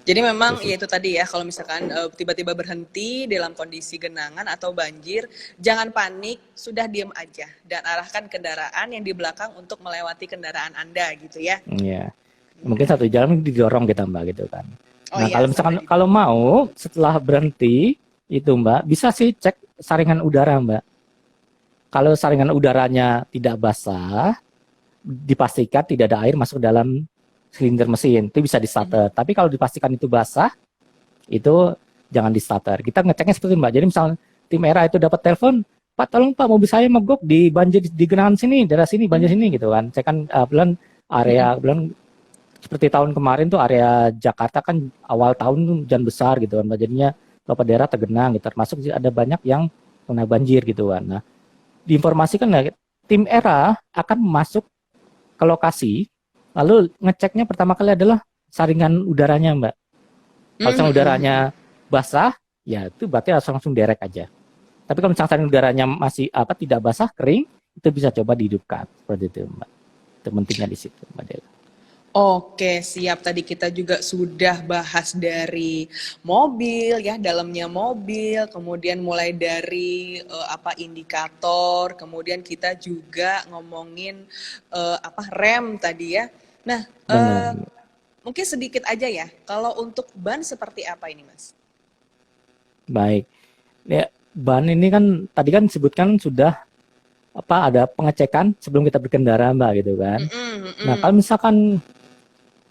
A: Jadi memang ya itu tadi ya, kalau misalkan tiba-tiba berhenti dalam kondisi genangan atau banjir, jangan panik, sudah diam aja dan arahkan kendaraan yang di belakang untuk melewati kendaraan Anda gitu ya.
B: Iya. Mungkin satu jalan didorong kita Mbak gitu kan. Nah kalau misalkan kalau mau setelah berhenti itu Mbak, bisa sih cek saringan udara Mbak. Kalau saringan udaranya tidak basah, dipastikan tidak ada air masuk dalam silinder mesin, itu bisa di starter. Tapi kalau dipastikan itu basah, itu jangan di starter. Kita ngeceknya seperti Mbak. Jadi misalnya tim ERA itu dapat telepon, Pak tolong Pak mobil saya mogok di banjir di genangan sini, daerah sini banjir sini gitu kan. Saya kan area seperti tahun kemarin tuh area Jakarta kan awal tahun hujan besar gitu kan, jadinya beberapa daerah tergenang gitu, termasuk ada banyak yang kena banjir gitu kan. Nah, diinformasikan tim ERA akan masuk ke lokasi, lalu ngeceknya pertama kali adalah saringan udaranya Mbak. Kalau saringan udaranya basah, ya itu berarti harus langsung derek aja. Tapi kalau misalnya saringan udaranya masih tidak basah, kering, itu bisa coba dihidupkan seperti itu Mbak. Itu pentingnya di situ Mbak Dela.
A: Oke, siap. Tadi kita juga sudah bahas dari mobil ya, dalamnya mobil, kemudian mulai dari indikator, kemudian kita juga ngomongin rem tadi ya. Nah, mungkin sedikit aja ya, kalau untuk ban seperti apa ini Mas?
B: Baik. Ya, ban ini kan tadi kan disebutkan sudah ada pengecekan sebelum kita berkendara Mbak gitu kan. Nah, kalau misalkan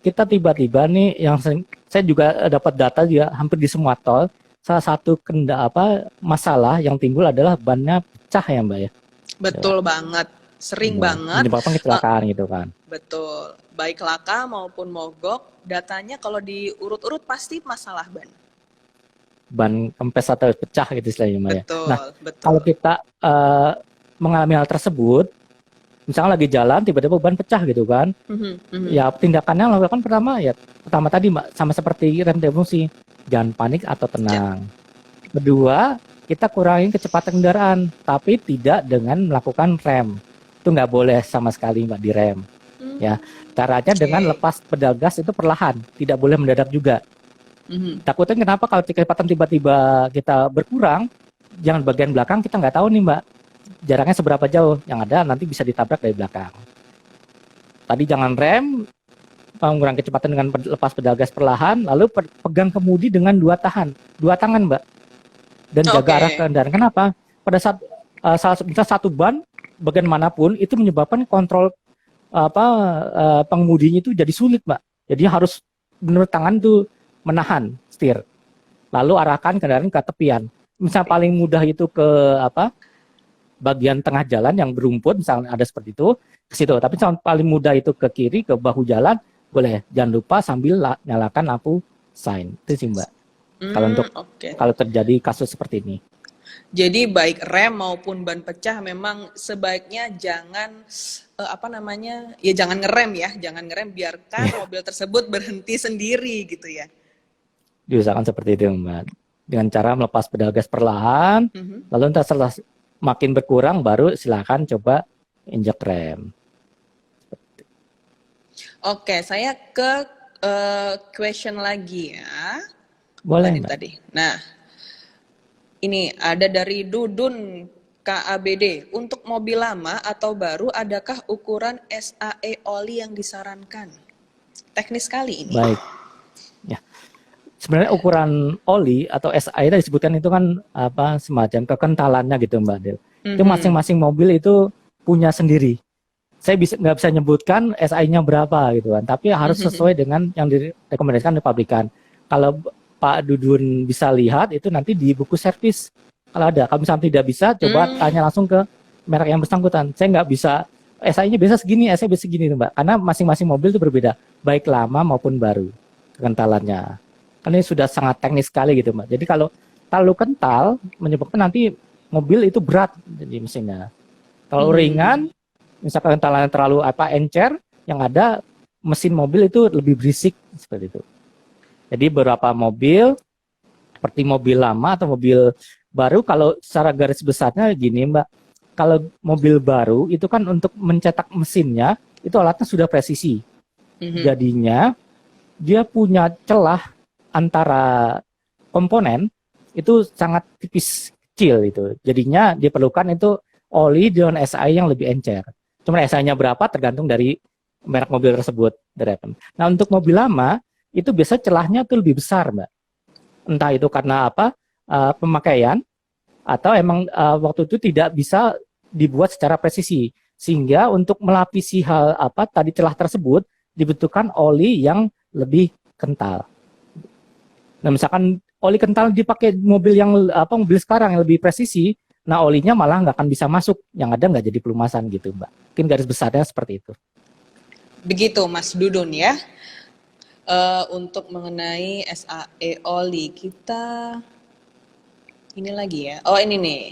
B: kita tiba-tiba nih, yang saya juga dapat data juga hampir di semua tol, salah satu masalah yang timbul adalah bannya pecah ya Mbak ya.
A: Betul banget, sering banget.
B: Menyebabkan kecelakaan gitu kan.
A: Betul, baik laka maupun mogok, datanya kalau diurut-urut pasti masalah ban.
B: ban kempes atau pecah gitu istilahnya Mbak ya.
A: Betul,
B: Nah,
A: betul.
B: kalau kita mengalami hal tersebut, misalnya lagi jalan tiba-tiba ban pecah gitu kan,
A: Mhm, mhm.
B: ya tindakan yang lakukan pertama ya pertama tadi Mbak sama seperti rem fungsi, jangan panik atau
A: Ja
B: tenang. Kedua, kita kurangi kecepatan kendaraan, tapi tidak dengan melakukan rem. Itu nggak boleh sama sekali Mbak direm. Ya, caranya dengan
A: oke.
B: lepas pedal gas itu perlahan, tidak boleh mendadak juga.
A: Mhm.
B: Takutnya kenapa kalau kecepatan tiba-tiba kita berkurang, jangan bagian belakang kita nggak tahu nih Mbak, jaraknya seberapa jauh. Yang ada nanti bisa ditabrak dari belakang. Tadi jangan rem, mengurangi kecepatan dengan lepas pedal gas perlahan, lalu pegang kemudi dengan dua tangan Mbak, dan jaga arah
A: Oke.
B: kendaraan. Kenapa? Pada saat misal satu ban bagian manapun itu menyebabkan kontrol apa pengemudinya itu jadi sulit Mbak. Jadi harus benar tangan tuh menahan setir, lalu arahkan kendaraan ke tepian. Misal paling mudah itu ke apa bagian tengah jalan yang berumput, misalnya ada seperti itu ke situ. Tapi yang paling mudah itu ke kiri ke bahu jalan boleh. Jangan lupa sambil nyalakan lampu sign. Itu sih Mbak. Kalau untuk
A: Oke.
B: kalau terjadi kasus seperti ini.
A: Jadi baik rem maupun ban pecah memang sebaiknya jangan apa namanya? Ya jangan ngerem ya, jangan ngerem, biarkan
B: Ya,
A: mobil tersebut berhenti sendiri gitu ya.
B: diusahakan seperti itu Mbak. Dengan cara melepas pedal gas perlahan,
A: Mhm.
B: lalu ntar setelah makin berkurang baru silakan coba injek rem.
A: Oke, saya ke question lagi ya. Apa
B: Boleh
A: ini
B: Mbak.
A: tadi? Nah, ini ada dari Dudun KABD. Untuk mobil lama atau baru, adakah ukuran SAE oli yang disarankan? Teknis sekali ini.
B: Baik. Ya. Sebenarnya ukuran oli atau SI tadi disebutkan itu kan apa semacam kekentalannya gitu Mbak Del. Itu
A: Mhm.
B: masing-masing mobil itu punya sendiri. Saya nggak bisa nyebutkan SI-nya berapa gitu kan, tapi harus sesuai dengan yang direkomendasikan oleh pabrikan. Kalau Pak Dudun bisa lihat itu nanti di buku servis kalau ada. Kalau misalnya tidak bisa, coba
A: Hmm,
B: tanya langsung ke merek yang bersangkutan. Saya nggak bisa SI-nya biasa segini, SI biasa segini Mbak, karena masing-masing mobil itu berbeda, baik lama maupun baru kekentalannya. Kan ini sudah sangat teknis sekali gitu Mbak. Jadi kalau terlalu kental menyebabkan nanti mobil itu berat jadi mesinnya. Kalau ringan, misalkan kentalannya terlalu encer, yang ada mesin mobil itu lebih berisik seperti itu. Jadi beberapa mobil seperti mobil lama atau mobil baru, kalau secara garis besarnya gini Mbak, kalau mobil baru itu kan untuk mencetak mesinnya itu alatnya sudah presisi.
A: mhm.
B: Jadinya dia punya celah antara komponen itu sangat tipis kecil itu. Jadinya diperlukan itu oli dengan SI yang lebih encer. Cuma SI-nya berapa tergantung dari merek mobil tersebut. Nah untuk mobil lama itu biasa celahnya tuh lebih besar Mbak. Entah itu karena apa pemakaian atau emang waktu itu tidak bisa dibuat secara presisi. Sehingga untuk melapisi hal apa tadi celah tersebut dibutuhkan oli yang lebih kental. Nah, misalkan oli kental dipakai mobil yang mobil sekarang yang lebih presisi, nah olinya malah nggak akan bisa masuk, yang ada nggak jadi pelumasan gitu, Mbak. Mungkin garis besarnya seperti itu.
A: Begitu Mas Dudun ya. Untuk mengenai SAE oli kita ini lagi ya. Oh ini nih.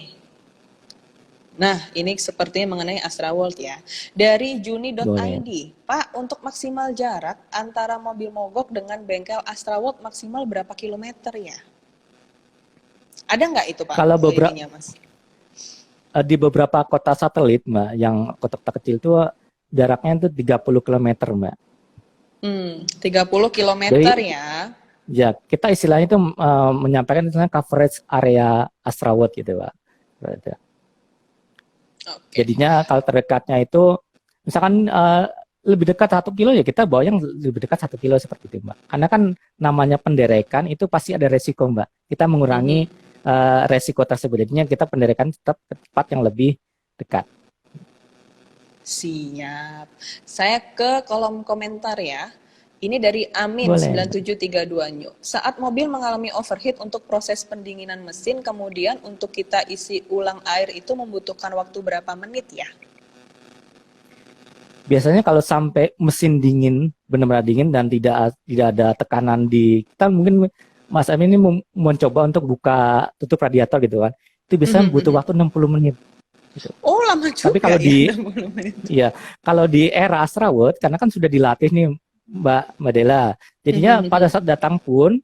A: Nah, ini sepertinya mengenai Astra World ya. Dari
B: Boleh.
A: juni.id, Pak, untuk maksimal jarak antara mobil mogok dengan bengkel Astra World maksimal berapa kilometer ya? Ada nggak itu Pak,
B: Kalau beberapa
A: ininya Mas?
B: di beberapa kota satelit, Mbak, yang kota-kota kecil itu jaraknya itu 30 km, Mbak.
A: 30 kilometer
B: Jadi
A: ya.
B: ya kita istilahnya itu menyampaikan istilahnya coverage area Astra World gitu, Pak.
A: Oke.
B: Jadinya kalau terdekatnya itu misalkan lebih dekat 1 kilo ya kita bawa yang lebih dekat 1 kilo seperti itu Mbak. Karena kan namanya penderekan itu pasti ada resiko Mbak. Kita mengurangi
A: Mhm.
B: resiko tersebut. Jadinya kita penderekan tetap ke tempat yang lebih dekat.
A: Siap. Saya ke kolom komentar ya. Ini dari Amin
B: Boleh Mbak.
A: 9732 New. Saat mobil mengalami overheat untuk proses pendinginan mesin, kemudian untuk kita isi ulang air itu membutuhkan waktu berapa menit ya?
B: Biasanya kalau sampai mesin dingin, benar-benar dingin dan tidak ada tekanan di kita mungkin Mas Amin ini mencoba untuk buka tutup radiator gitu kan. Itu bisa butuh waktu 60 menit gitu.
A: Oh, lama
B: Tapi
A: juga
B: kalau
A: ya,
B: di
A: 60 menit.
B: iya, kalau di era Astraword karena kan sudah dilatih nih Mbak Dela. Jadinya pada saat datang pun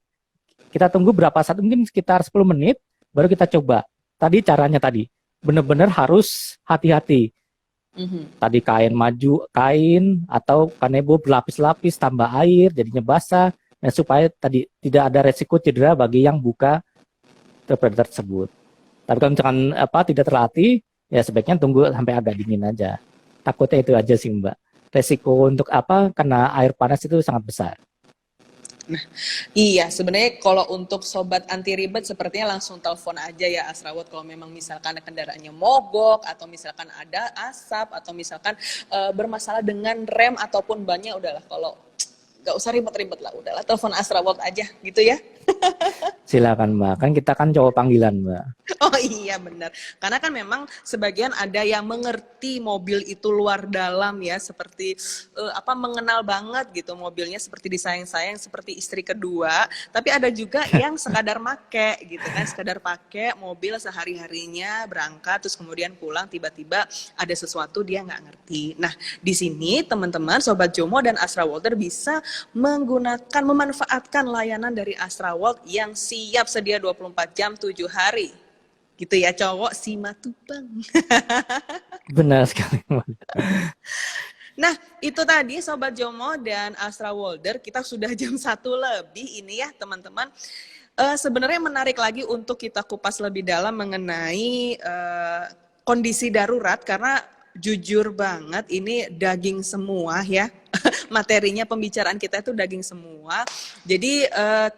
B: kita tunggu berapa saat, mungkin sekitar 10 menit baru kita coba. Tadi caranya tadi benar-benar harus hati-hati. Tadi kain atau kanebo berlapis-lapis tambah air jadinya basah, dan supaya tadi tidak ada resiko cedera bagi yang buka predator tersebut. Tapi kalau misalkan tidak terlatih, ya sebaiknya tunggu sampai agak dingin aja. Takutnya itu aja sih Mbak. Resiko untuk kena air panas itu sangat besar.
A: Nah, iya, sebenarnya kalau untuk sobat anti ribet sepertinya langsung telepon aja ya Astraword kalau memang misalkan kendaraannya mogok atau misalkan ada asap atau misalkan bermasalah dengan rem ataupun bannya, udahlah kalau nggak usah ribet-ribet lah, udahlah telepon Astraword aja gitu ya.
B: Silakan Mbak, kan kita kan cowok panggilan Mbak.
A: Oh iya benar, karena kan memang sebagian ada yang mengerti mobil itu luar dalam ya, seperti mengenal banget gitu mobilnya, seperti disayang-sayang seperti istri kedua. Tapi ada juga yang sekadar make gitu kan, sekadar pakai mobil sehari-harinya berangkat terus kemudian pulang tiba-tiba ada sesuatu dia nggak ngerti. Nah di sini teman-teman Sobat Jomo dan Astrawolder bisa memanfaatkan layanan dari Astraword yang siap sedia 24 jam 7 hari. Gitu ya cowok si matubang.
B: Benar sekali Mbak.
A: Nah itu tadi Sobat Jomo dan Astrawolder, kita sudah jam 1 lebih ini ya teman-teman. Sebenarnya menarik lagi untuk kita kupas lebih dalam mengenai kondisi darurat, karena jujur banget ini daging semua ya. Materinya pembicaraan kita itu daging semua. Jadi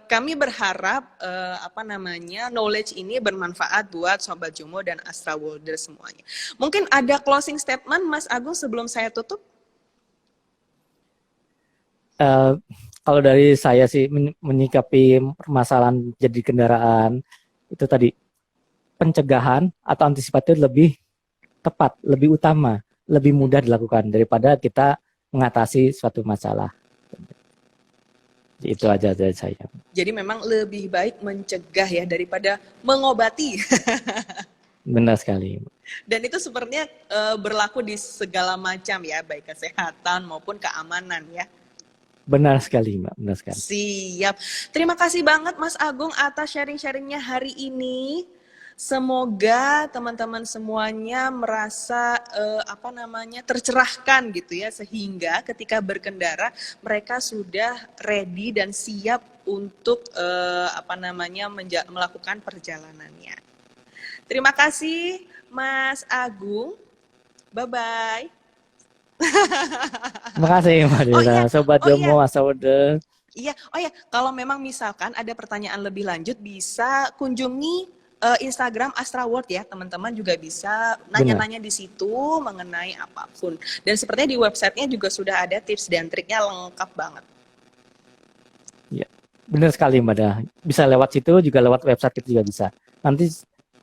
A: kami berharap knowledge ini bermanfaat buat Sobat Jomo dan Astrawolder semuanya. Mungkin ada closing statement Mas Agung sebelum saya tutup?
B: Kalau dari saya sih menyikapi permasalahan jadi kendaraan itu tadi, pencegahan atau antisipatif lebih tepat, lebih utama, lebih mudah dilakukan daripada kita mengatasi suatu masalah. Itu aja dari saya.
A: Jadi memang lebih baik mencegah ya daripada mengobati.
B: Benar sekali.
A: Dan itu sepertinya berlaku di segala macam ya, baik kesehatan maupun keamanan ya.
B: Benar sekali Mbak, benar sekali.
A: Siap. Terima kasih banget Mas Agung atas sharing-sharingnya hari ini. Semoga teman-teman semuanya merasa tercerahkan gitu ya, sehingga ketika berkendara mereka sudah ready dan siap untuk melakukan perjalanannya. Terima kasih Mas Agung. Bye-bye.
B: Terima kasih Mbak Dela, Sobat Jomo, Astrawolder.
A: Iya, kalau memang misalkan ada pertanyaan lebih lanjut bisa kunjungi Instagram Astraword ya, teman-teman juga bisa nanya-nanya di situ mengenai apapun. Dan sepertinya di websitenya juga sudah ada tips dan triknya lengkap banget.
B: Ya, benar sekali Mbak Dela. Bisa lewat situ, juga lewat website kita juga bisa. Nanti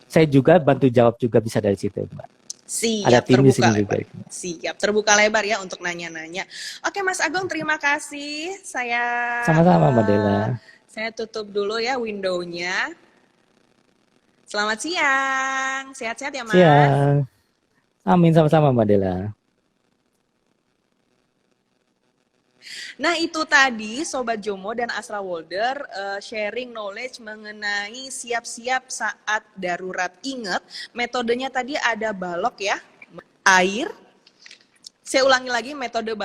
B: saya juga bantu jawab juga bisa dari situ Mbak.
A: Siap,
B: ada tim
A: terbuka
B: di
A: lebar.
B: juga.
A: Siap, terbuka lebar ya untuk nanya-nanya. Oke Mas Agung, terima kasih. Saya
B: sama-sama Mbak Dela.
A: Saya tutup dulu ya window-nya. Selamat siang, sehat-sehat ya Mas.
B: Siang. Amin, sama-sama Mbak Dela.
A: Nah itu tadi Sobat Jomo dan Astrawolder sharing knowledge mengenai siap-siap saat darurat. Ingat metodenya tadi ada balok ya, air. Saya ulangi lagi metode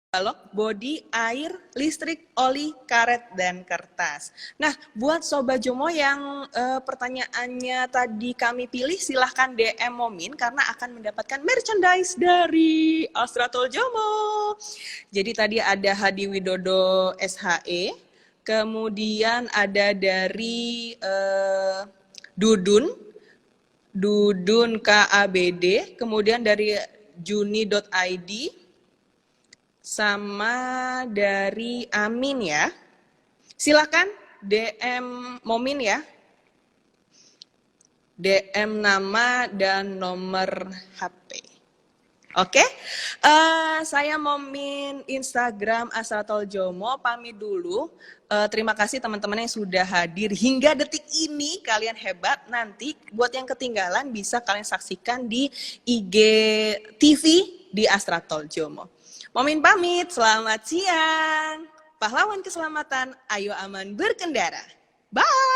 A: balok, bodi, air, listrik, oli, karet, dan kertas. Nah, buat Sobat Jomo yang pertanyaannya tadi kami pilih, silahkan DM Momin karena akan mendapatkan merchandise dari Astratul Jomo. Jadi tadi ada Hadi Widodo SHE, kemudian ada dari Dudun KABD, kemudian dari juni.id, sama dari Amin ya. Silakan DM Momin ya. DM nama dan nomor HP. Oke, saya Momin Instagram Asratol Jomo pamit dulu. Terima kasih teman-teman yang sudah hadir hingga detik ini, kalian hebat. Nanti buat yang ketinggalan bisa kalian saksikan di IG TV di Asratol Jomo. Momin pamit, selamat siang. Pahlawan keselamatan, ayo aman berkendara. Bye.